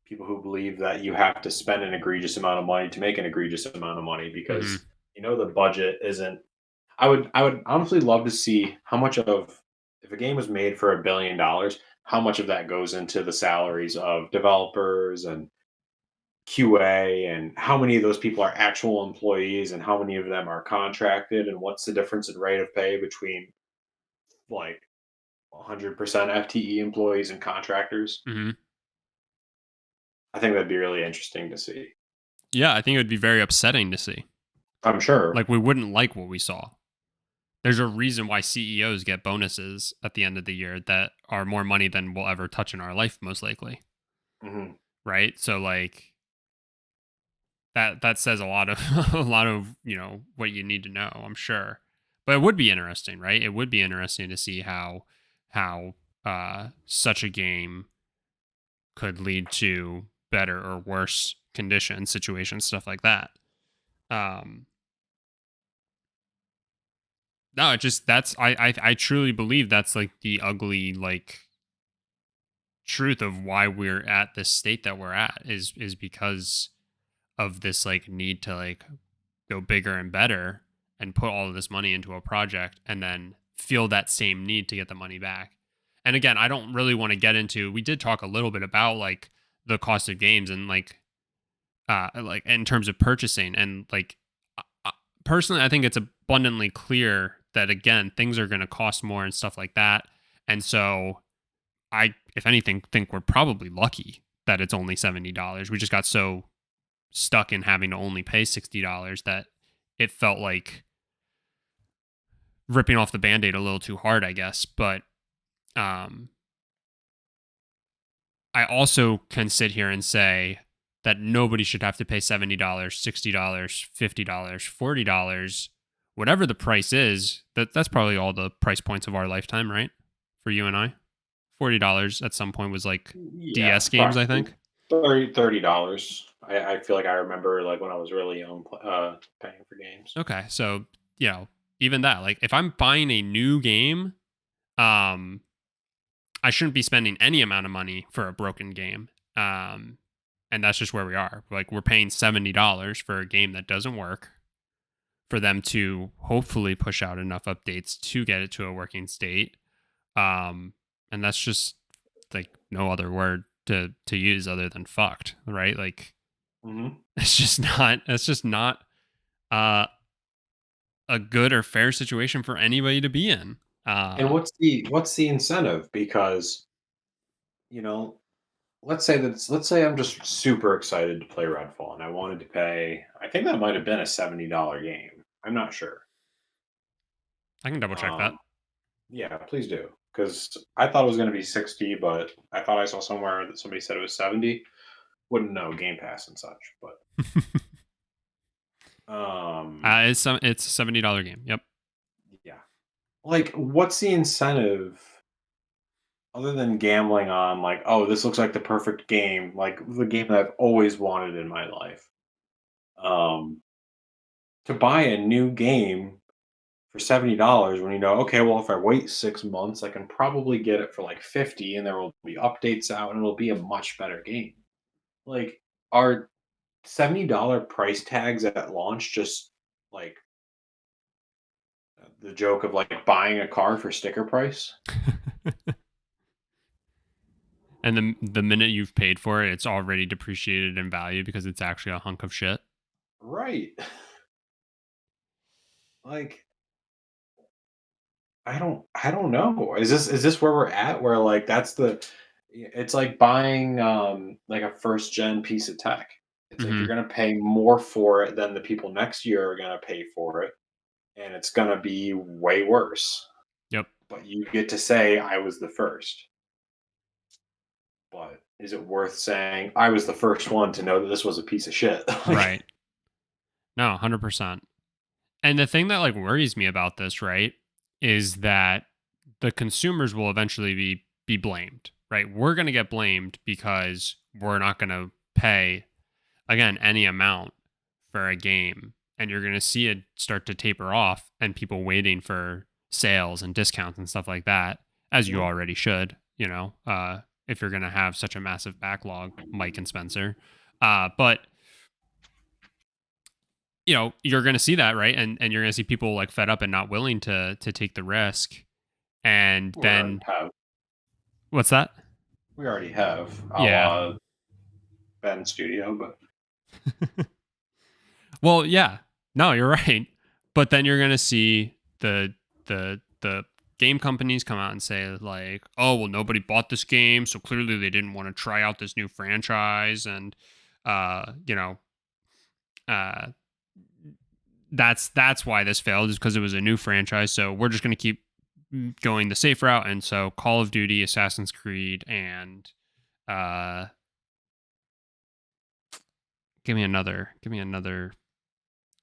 People who believe that you have to spend an egregious amount of money to make an egregious amount of money Hmm. because the budget isn't. I would honestly love to see how much of if a game was made for $1 billion, how much of that goes into the salaries of developers and QA, and how many of those people are actual employees and how many of them are contracted, and what's the difference in rate of pay between like 100% FTE employees and contractors. Hmm. I think that'd be really interesting to see. Yeah, I think it would be very upsetting to see. I'm sure. Like we wouldn't like what we saw. There's a reason why CEOs get bonuses at the end of the year that are more money than we'll ever touch in our life, most likely. Mhm. Right. So like that says a lot of a lot of what you need to know, I'm sure. But it would be interesting, right? It would be interesting to see how such a game could lead to better or worse conditions, situations, stuff like that. Um, no, it just I truly believe that's like the ugly like truth of why we're at this state that we're at is because of this like need to like go bigger and better and put all of this money into a project and then feel that same need to get the money back. And again, I don't really want to get into, we did talk a little bit about like the cost of games and like in terms of purchasing and like personally I think it's abundantly clear that again things are going to cost more and stuff like that. And so I if anything think we're probably lucky that it's only $70. We just got so stuck in having to only pay $60 that it felt like ripping off the band-aid a little too hard, I guess. But um I also can sit here and say that nobody should have to pay $70, $60, $50, $40, whatever the price is. That's probably all the price points of our lifetime, right? For you and I. $40 at some point was like Yeah, DS games, I think. $30. I feel like I remember like when I was really young paying for games. Okay, so even that, like if I'm buying a new game, um, I shouldn't be spending any amount of money for a broken game. And that's just where we are. Like we're paying $70 for a game that doesn't work for them to hopefully push out enough updates to get it to a working state. And that's just like no other word to use other than fucked, right? Like Mm-hmm. it's just not uh a good or fair situation for anybody to be in. And what's the incentive? Because you know, let's say I'm just super excited to play Redfall, and I wanted to pay. I think that might have been a $70 game. I'm not sure. I can double check that. Yeah, please do. Because I thought it was going to be 60, but I thought I saw somewhere that somebody said it was 70. Wouldn't know Game Pass and such, but It's a $70 game. Yep. yeah. Like, what's the incentive other than gambling on like, oh, this looks like the perfect game, like the game that I've always wanted in my life. Um, to buy a new game for $70 when you know, okay, well, if I wait 6 months, I can probably get it for like 50 and there will be updates out and it'll be a much better game. Like, are $70 price tags at launch just like the joke of like buying a car for sticker price? And the minute you've paid for it, it's already depreciated in value because it's actually a hunk of shit. Right. Like, I don't know. Is this where we're at? Where like that's the it's like buying like a first gen piece of tech. It's like you're Hmm. gonna pay more for it than the people next year are gonna pay for it, and it's gonna be way worse. Yep. But you get to say I was the first. But is it worth saying I was the first one to know that this was a piece of shit? Like, Right. No, 100%. And the thing that like worries me about this, right, is that the consumers will eventually be blamed, right? We're going to get blamed because we're not going to pay again any amount for a game, and you're going to see it start to taper off and people waiting for sales and discounts and stuff like that, as you mhm, already should, if you're going to have such a massive backlog, Mike and Spencer. But you're going to see that, right? And you're going to see people like fed up and not willing to take the risk. And we already then have. what's that? We already have a Yeah. la Ben Studio, but Well, yeah. No, you're right. But then you're going to see the game companies come out and say like, "Oh, well nobody bought this game, so clearly they didn't want to try out this new franchise." And uh, you know, uh that's why this failed, is because it was a new franchise. So we're just going to keep going the safe route. And so Call of Duty, Assassin's Creed, and uh, give me another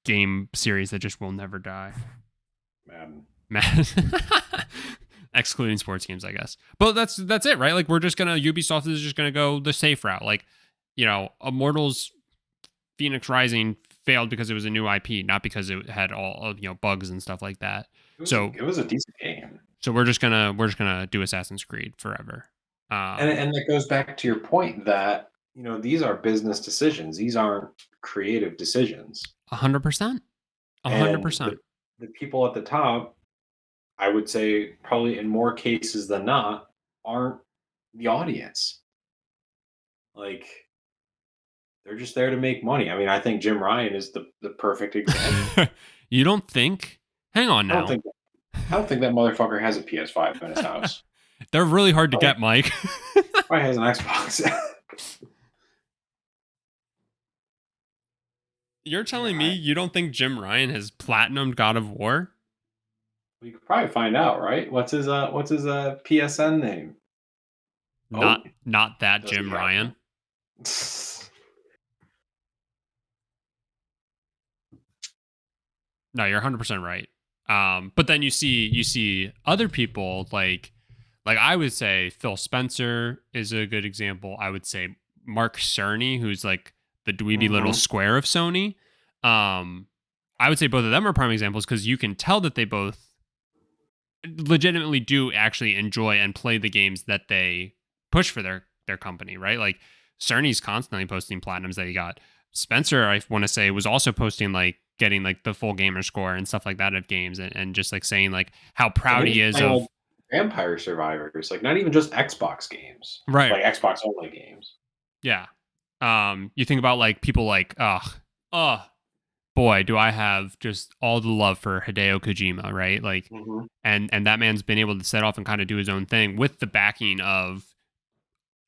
game series that just will never die. man, Excluding sports games, I guess. But that's it, right? Like Ubisoft is just gonna go the safe route. Like, Immortals Phoenix Rising failed because it was a new IP, not because it had all of bugs and stuff like that. So it was a decent game. so we're just gonna do Assassin's Creed forever. And that goes back to your point that, these are business decisions. These aren't creative decisions. 100%, a hundred And the percent. the people at the top, I would say probably in more cases than not, aren't the audience. Like, they're just there to make money. I mean, I think Jim Ryan is the perfect example. You don't think? Hang on I don't now. think I don't think that motherfucker has a PS5 in his house. They're really hard to Oh, get, Mike. probably has an Xbox. You're telling me I- you don't think Jim Ryan has platinumed God of War? we could probably find out, right? What's his PSN name? Oh, Not that does he Jim have Ryan. one? No, you're 100% right. But then you see other people like I would say Phil Spencer is a good example. I would say Mark Cerny, who's like the dweeby little Mm-hmm. square of Sony. I would say both of them are prime examples because you can tell that they both legitimately do actually enjoy and play the games that they push for their company, right? Like Cerny's constantly posting platinums that he got. Spencer, I want to say, was also posting like getting like the full gamer score and stuff like that of games, and just like saying like how And proud he he was is playing like of Vampire Survivors, like not even just Xbox games, right. like Xbox only games. Yeah. You think about like people like, oh boy, do I have just all the love for Hideo Kojima, right? Like, Mm-hmm. and that man's been able to set off and kind of do his own thing with the backing of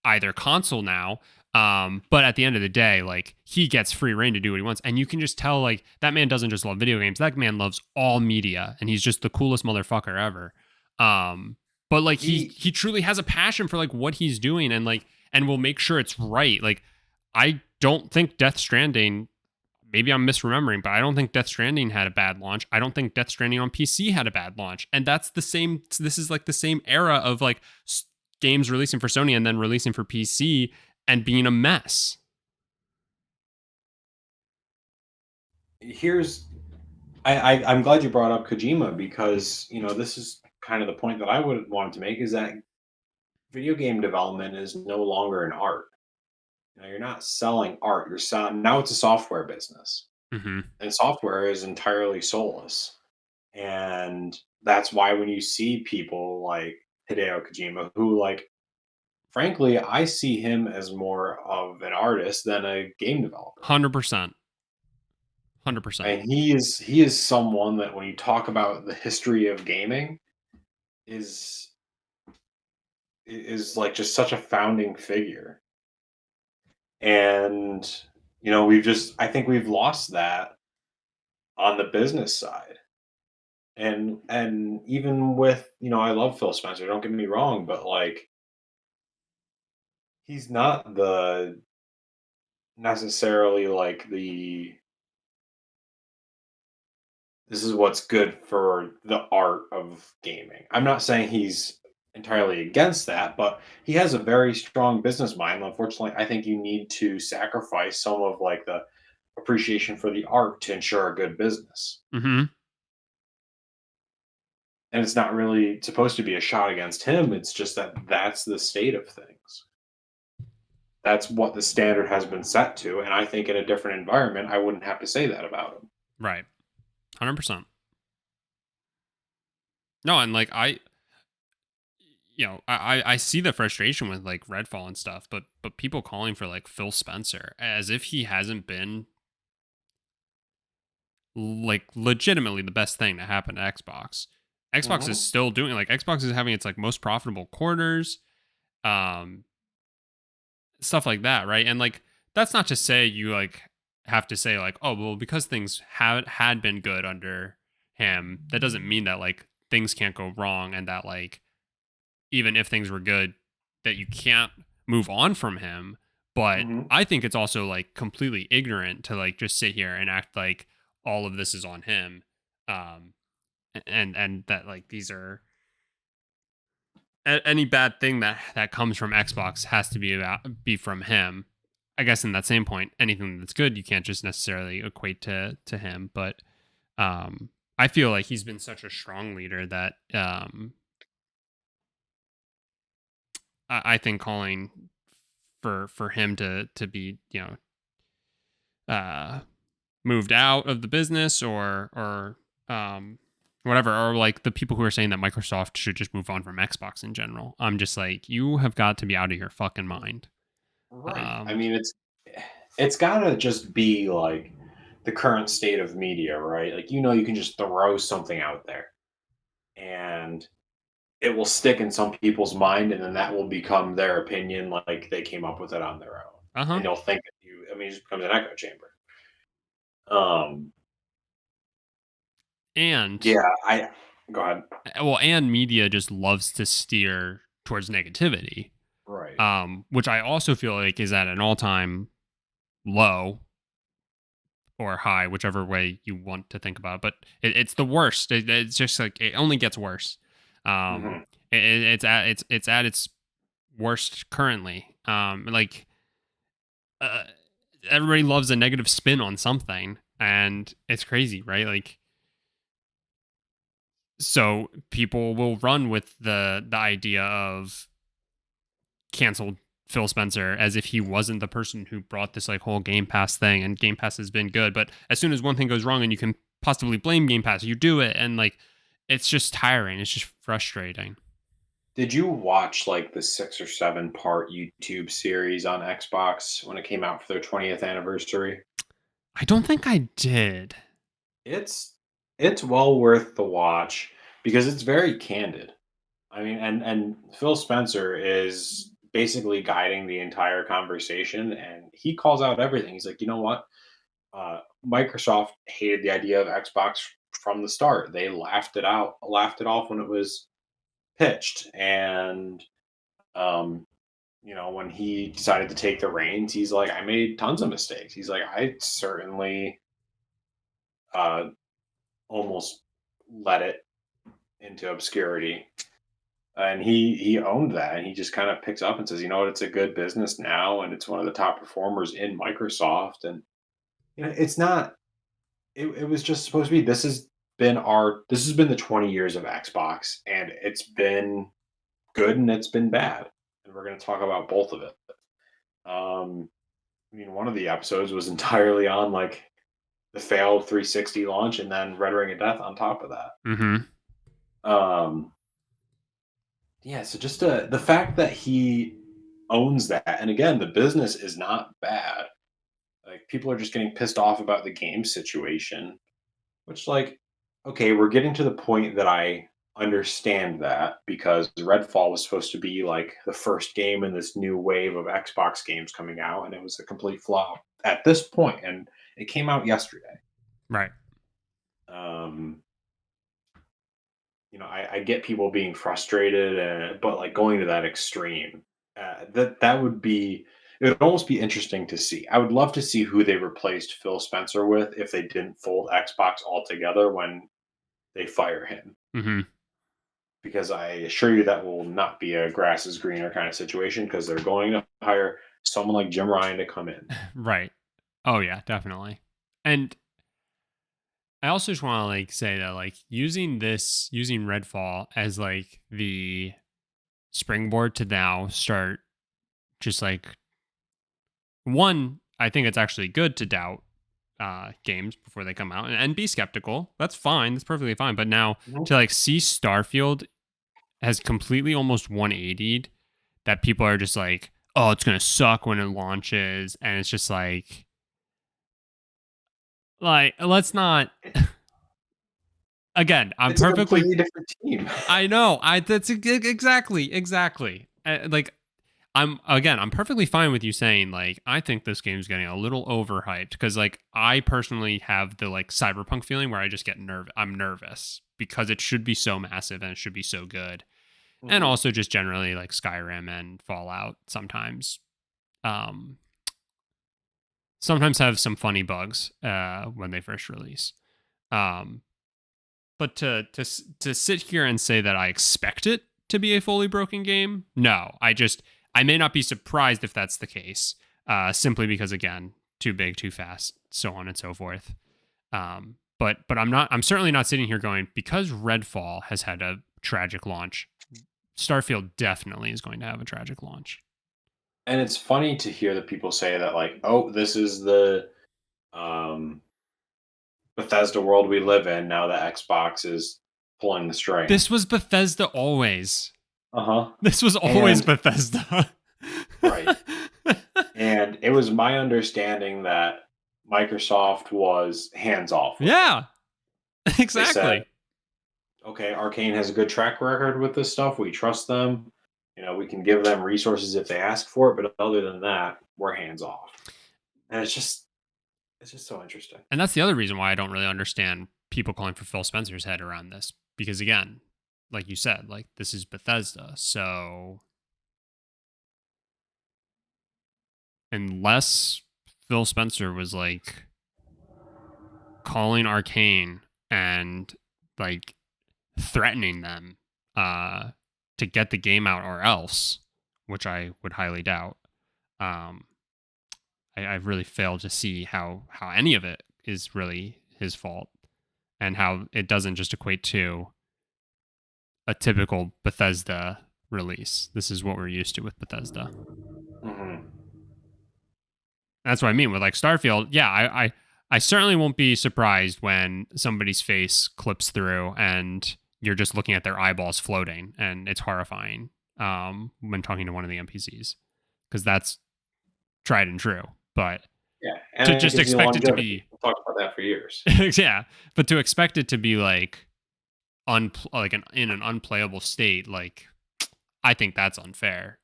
either console now. But at the end of the day, like he gets free reign to do what he wants. And you can just tell like that man doesn't just love video games. That man loves all media and he's just the coolest motherfucker ever. But like He he truly has a passion for like what he's doing and will make sure it's right. Like I don't think Death Stranding, maybe I'm misremembering, but I don't think Death Stranding had a bad launch. I don't think Death Stranding on PC had a bad launch. And that's the same. This is like the same era of like games releasing for Sony and then releasing for PC and being a mess. here's I'm glad you brought up Kojima because this is kind of the point that I would want to make is that video game development is no longer an art. You're not selling art. You're selling now. It's a software business, Mm-hmm. and software is entirely soulless. And that's why when you see people like Hideo Kojima, who frankly, I see him as more of an artist than a game developer. 100%. 100%. And he is someone that when you talk about the history of gaming is is like just such a founding figure. And I think we've lost that on the business side. And even with, I love Phil Spencer, don't get me wrong, but he's not the necessarily like the this is what's good for the art of gaming. I'm not saying he's entirely against that, but he has a very strong business mind. Unfortunately, I think you need to sacrifice some of like the appreciation for the art to ensure a good business. Mm-hmm. And it's not really supposed to be a shot against him. It's just that that's the state of things. That's what the standard has been set to. And I think in a different environment, I wouldn't have to say that about him. Right. 100%. No, and like I see the frustration with like Redfall and stuff, but people calling for like Phil Spencer as if he hasn't been like legitimately the best thing to happen to Xbox. Xbox is Hmm. still doing like Xbox is having its like most profitable quarters, um, stuff like that, right? And like that's not to say you like have to say like, oh well, because things had been good under him, that doesn't mean that like things can't go wrong and that like even if things were good, that you can't move on from him. But Hmm. I think it's also like completely ignorant to like just sit here and act like all of this is on him. Um, and that like these are any bad thing that comes from Xbox has to be from him. I guess in that same point, anything that's good you can't just necessarily equate to him. But I feel like he's been such a strong leader that I think calling for him to be uh moved out of the business or whatever, or like the people who are saying that Microsoft should just move on from Xbox in general. I'm just like, you have got to be out of your fucking mind. Right. I Um mean, it's gotta just be like the current state of media, right? Like you can just throw something out there and it will stick in some people's mind, and then that will become their opinion, like they came up with it on their own, uh-huh. and they'll think that I mean, it just becomes an echo chamber. Um, And yeah, I go ahead. well, and media just loves to steer towards negativity. Right. Which I also feel like is at an all-time low or high, whichever way you want to think about it. But it's the worst. It's just like it only gets worse. Um, Hmm. it's at its worst currently. Like uh, everybody loves a negative spin on something, and it's crazy, right? Like, so people will run with the idea of canceled Phil Spencer as if he wasn't the person who brought this like whole Game Pass thing, and Game Pass has been good. But as soon as one thing goes wrong and you can possibly blame Game Pass, you do it, and like it's just tiring. It's just frustrating. Did you watch like the 6 or 7 part YouTube series on Xbox when it came out for their 20th anniversary? I don't think I did. It's it's well worth the watch because it's very candid. I mean, and Phil Spencer is basically guiding the entire conversation, and he calls out everything. He's like, you know what? Microsoft hated the idea of Xbox from the start. They laughed it off when it was pitched, and um, when he decided to take the reins, he's like, I made tons of mistakes. He's like, I certainly uh, almost let it into obscurity. And he owned that, and he just kind of picks up and says, you know what, it's a good business now, and it's one of the top performers in Microsoft. And it's not. It was just supposed to be. This has been the 20 years of Xbox, and it's been good and it's been bad, and we're going to talk about both of it. I mean, one of the episodes was entirely on like the failed 360 launch, and then Red Ring of Death on top of that. Um, yeah, so just the fact that he owns that, and again, the business is not bad. Like people are just getting pissed off about the game situation, which like, okay, we're getting to the point that I understand that because Redfall was supposed to be like the first game in this new wave of Xbox games coming out, and it was a complete flop at this point, and it came out yesterday. Right. Um, I get people being frustrated, but like going to that extreme, that would be it would almost be interesting to see. I would love to see who they replaced Phil Spencer with if they didn't fold Xbox altogether when they fire him. Mm-hmm. Because I assure you that will not be a grass is greener kind of situation because they're going to hire someone like Jim Ryan to come in. Right. Oh yeah, definitely. And I also just want to like say that like using Redfall as like the springboard to now start just like one, I think it's actually good to doubt games before they come out and be skeptical. That's fine. That's perfectly fine. But now Mhm. to like see Starfield has completely almost 180'd that people are just like, oh, it's gonna suck when it launches, and it's just like let's not. Again, I'm It's a perfectly. completely different team. I know. That's exactly. Like I'm perfectly fine with you saying like I think this game's getting a little overhyped because like I personally have the like cyberpunk feeling where I just get I'm nervous because it should be so massive and it should be so good. And Mhm. also just generally like Skyrim and Fallout um sometimes have some funny bugs when they first release. Um but to sit here and say that I expect it to be a fully broken game, no. I may not be surprised if that's the case. Simply because again, too big, too fast, so on and so forth. But I'm certainly not sitting here going because Redfall has had a tragic launch. Starfield definitely is going to have a tragic launch. And it's funny to hear that people say that like, oh, this is the um, Bethesda world we live in now that Xbox is pulling the This strings. was Bethesda always. Uh-huh. This was always And Bethesda. right. And it was my understanding that Microsoft was hands off with it. Yeah, They said, exactly. okay, Arcane has a good track record with this stuff. We trust them. We can give them resources if they ask for it, but other than that, we're hands off. And it's just so interesting. And that's the other reason why I don't really understand people calling for Phil Spencer's head around this. Because again, like you said, like this is Bethesda. So unless Phil Spencer was like calling Arcane and like threatening them to get the game out or else, which I would highly doubt, um, I really failed to see how any of it is really his fault, and how it doesn't just equate to a typical Bethesda release. This is what we're used to with Bethesda. Mm-hmm. That's what I mean with like Starfield. Yeah, I certainly won't be surprised when somebody's face clips through and you're just looking at their eyeballs floating, and it's horrifying when talking to one of the NPCs, because that's tried and true. But Yeah, and to it just gives you expect it to longevity. be We've talked about that for years. yeah, but to expect it to be like in an unplayable state, like, I think that's unfair.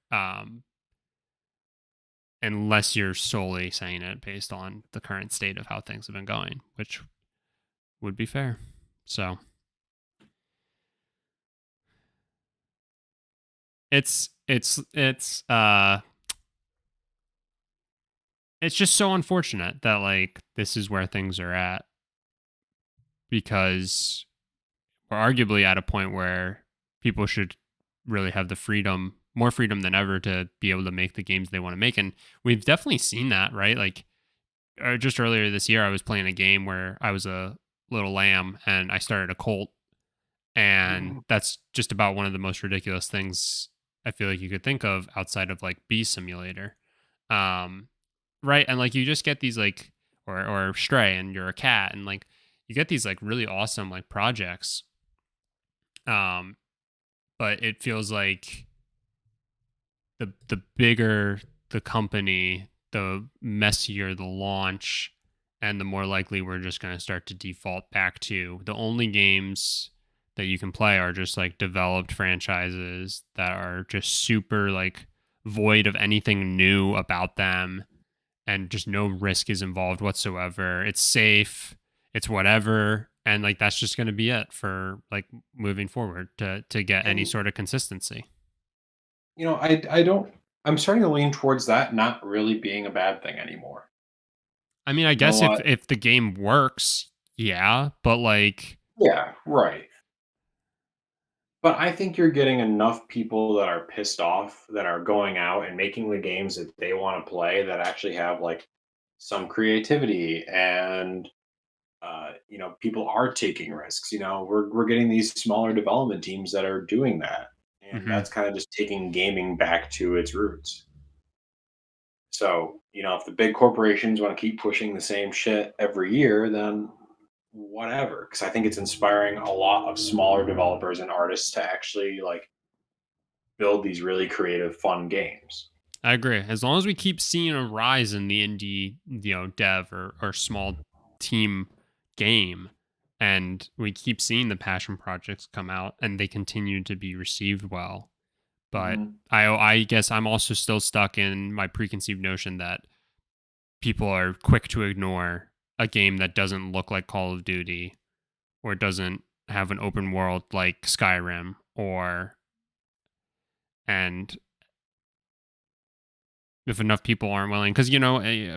Unless you're solely saying it based on the current state of how things have been going, which would be fair. So it's just so unfortunate that like this is where things are at, because we're arguably at a point where people should really have the freedom, more freedom than ever, to be able to make the games they want to make. And we've definitely seen that, right? Like, just earlier this year, I was playing a game where I was a little lamb and I started a cult. And that's just about one of the most ridiculous things I feel like you could think of outside of like Bee Simulator. Um, right. And like you just get these like, or Stray, and you're a cat, and like you get these like really awesome like projects. Um, but it feels like the bigger the company, the messier the launch, and the more likely we're just going to start to default back to the only games that you can play are just like developed franchises that are just super like void of anything new about them, and just no risk is involved whatsoever. It's safe, it's whatever, and like that's just going to be it for like moving forward to get any And sort of consistency. I don't. I'm starting to lean towards that not really being a bad thing anymore. I mean, I You know guess if what? the game works, yeah, but like, Yeah, right. But I think you're getting enough people that are pissed off that are going out and making the games that they want to play that actually have like some creativity and people are taking risks. We're getting these smaller development teams that are doing that, and mhm, that's kind of just taking gaming back to its roots. So, if the big corporations want to keep pushing the same shit every year, then whatever. Because I think it's inspiring a lot of smaller developers and artists to actually like build these really creative, fun games. I agree. As long as we keep seeing a rise in the indie, dev or small team game, and we keep seeing the passion projects come out and they continue to be received well. But Hmm. I guess I'm also still stuck in my preconceived notion that people are quick to ignore a game that doesn't look like Call of Duty, or doesn't have an open world like Skyrim, or and if enough people aren't willing, because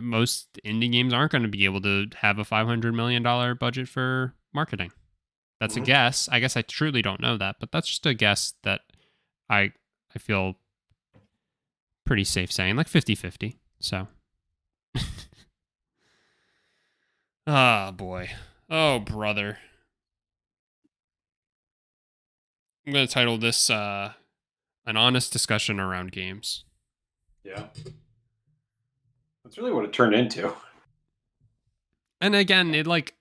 most indie games aren't going to be able to have a $500 million budget for marketing. That's a Hmm. guess. I guess I truly don't know that, but that's just a guess that I I feel pretty safe saying, like 50-50. So, ah, boy, oh brother, I'm going to title this an honest discussion around games. Yeah, that's really what it turned into. And again, it like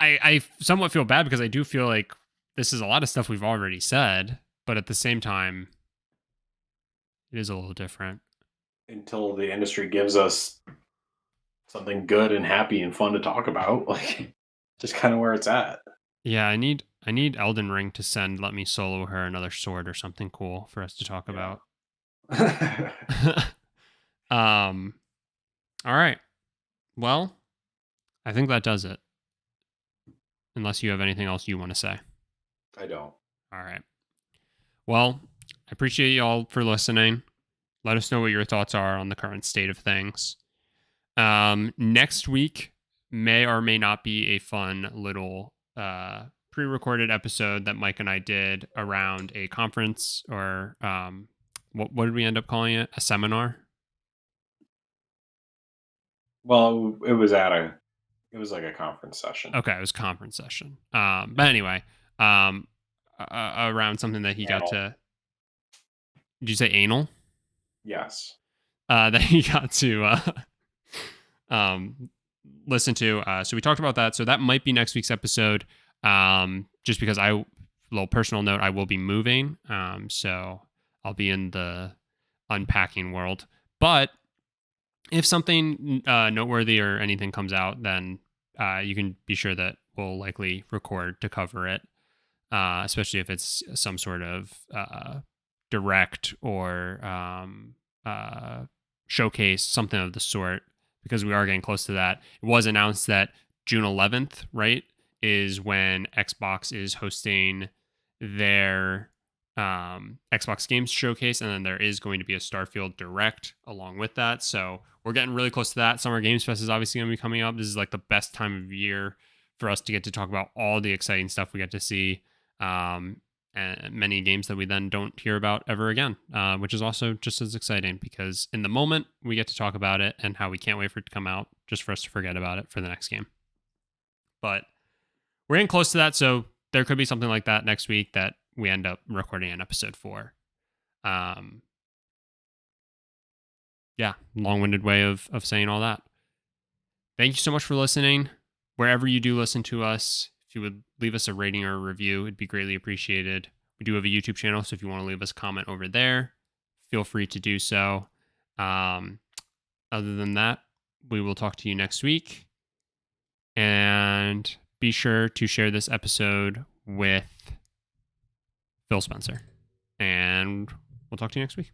I somewhat feel bad, because I do feel like this is a lot of stuff we've already said, but at the same time, it is a little different. Until the industry gives us something good and happy and fun to talk about, like just kind of where it's at. Yeah, I need Elden Ring to send Let Me Solo Her another sword or something cool for us to talk Yeah. about. um all right. Well, I think that does it. Unless you have anything else you want to say. I don't. All right. Well, I appreciate y'all for listening. Let us know what your thoughts are on the current state of things. Next week may or may not be a fun little pre-recorded episode that Mike and I did around a conference, or what did we end up calling it? A seminar? Well, it was like a conference session. Okay, it was conference session. But anyway, um, around something that he got Anal. to. Did you say anal? Yes. That he got to um, listen to. So we talked about that. So that might be next week's episode. Just because little personal note, I will be moving. So I'll be in the unpacking world. But if something noteworthy or anything comes out, then you can be sure that we'll likely record to cover it, especially if it's some sort of direct or showcase, something of the sort, because we are getting close to that. It was announced that June 11th, right, is when Xbox is hosting their Xbox Games Showcase, and then there is going to be a Starfield Direct along with that. So we're getting really close to that. Summer Games Fest is obviously going to be coming up. This is like the best time of year for us to get to talk about all the exciting stuff we get to see, and many games that we then don't hear about ever again, which is also just as exciting because in the moment we get to talk about it and how we can't wait for it to come out just for us to forget about it for the next game. But we're getting close to that, so there could be something like that next week that we end up recording an episode for. Yeah, long-winded way of saying all that. Thank you so much for listening. Wherever you do listen to us, if you would leave us a rating or a review, it'd be greatly appreciated. We do have a YouTube channel, so if you want to leave us a comment over there, feel free to do so. Other than that, we will talk to you next week. And be sure to share this episode with Phil Spencer. And we'll talk to you next week.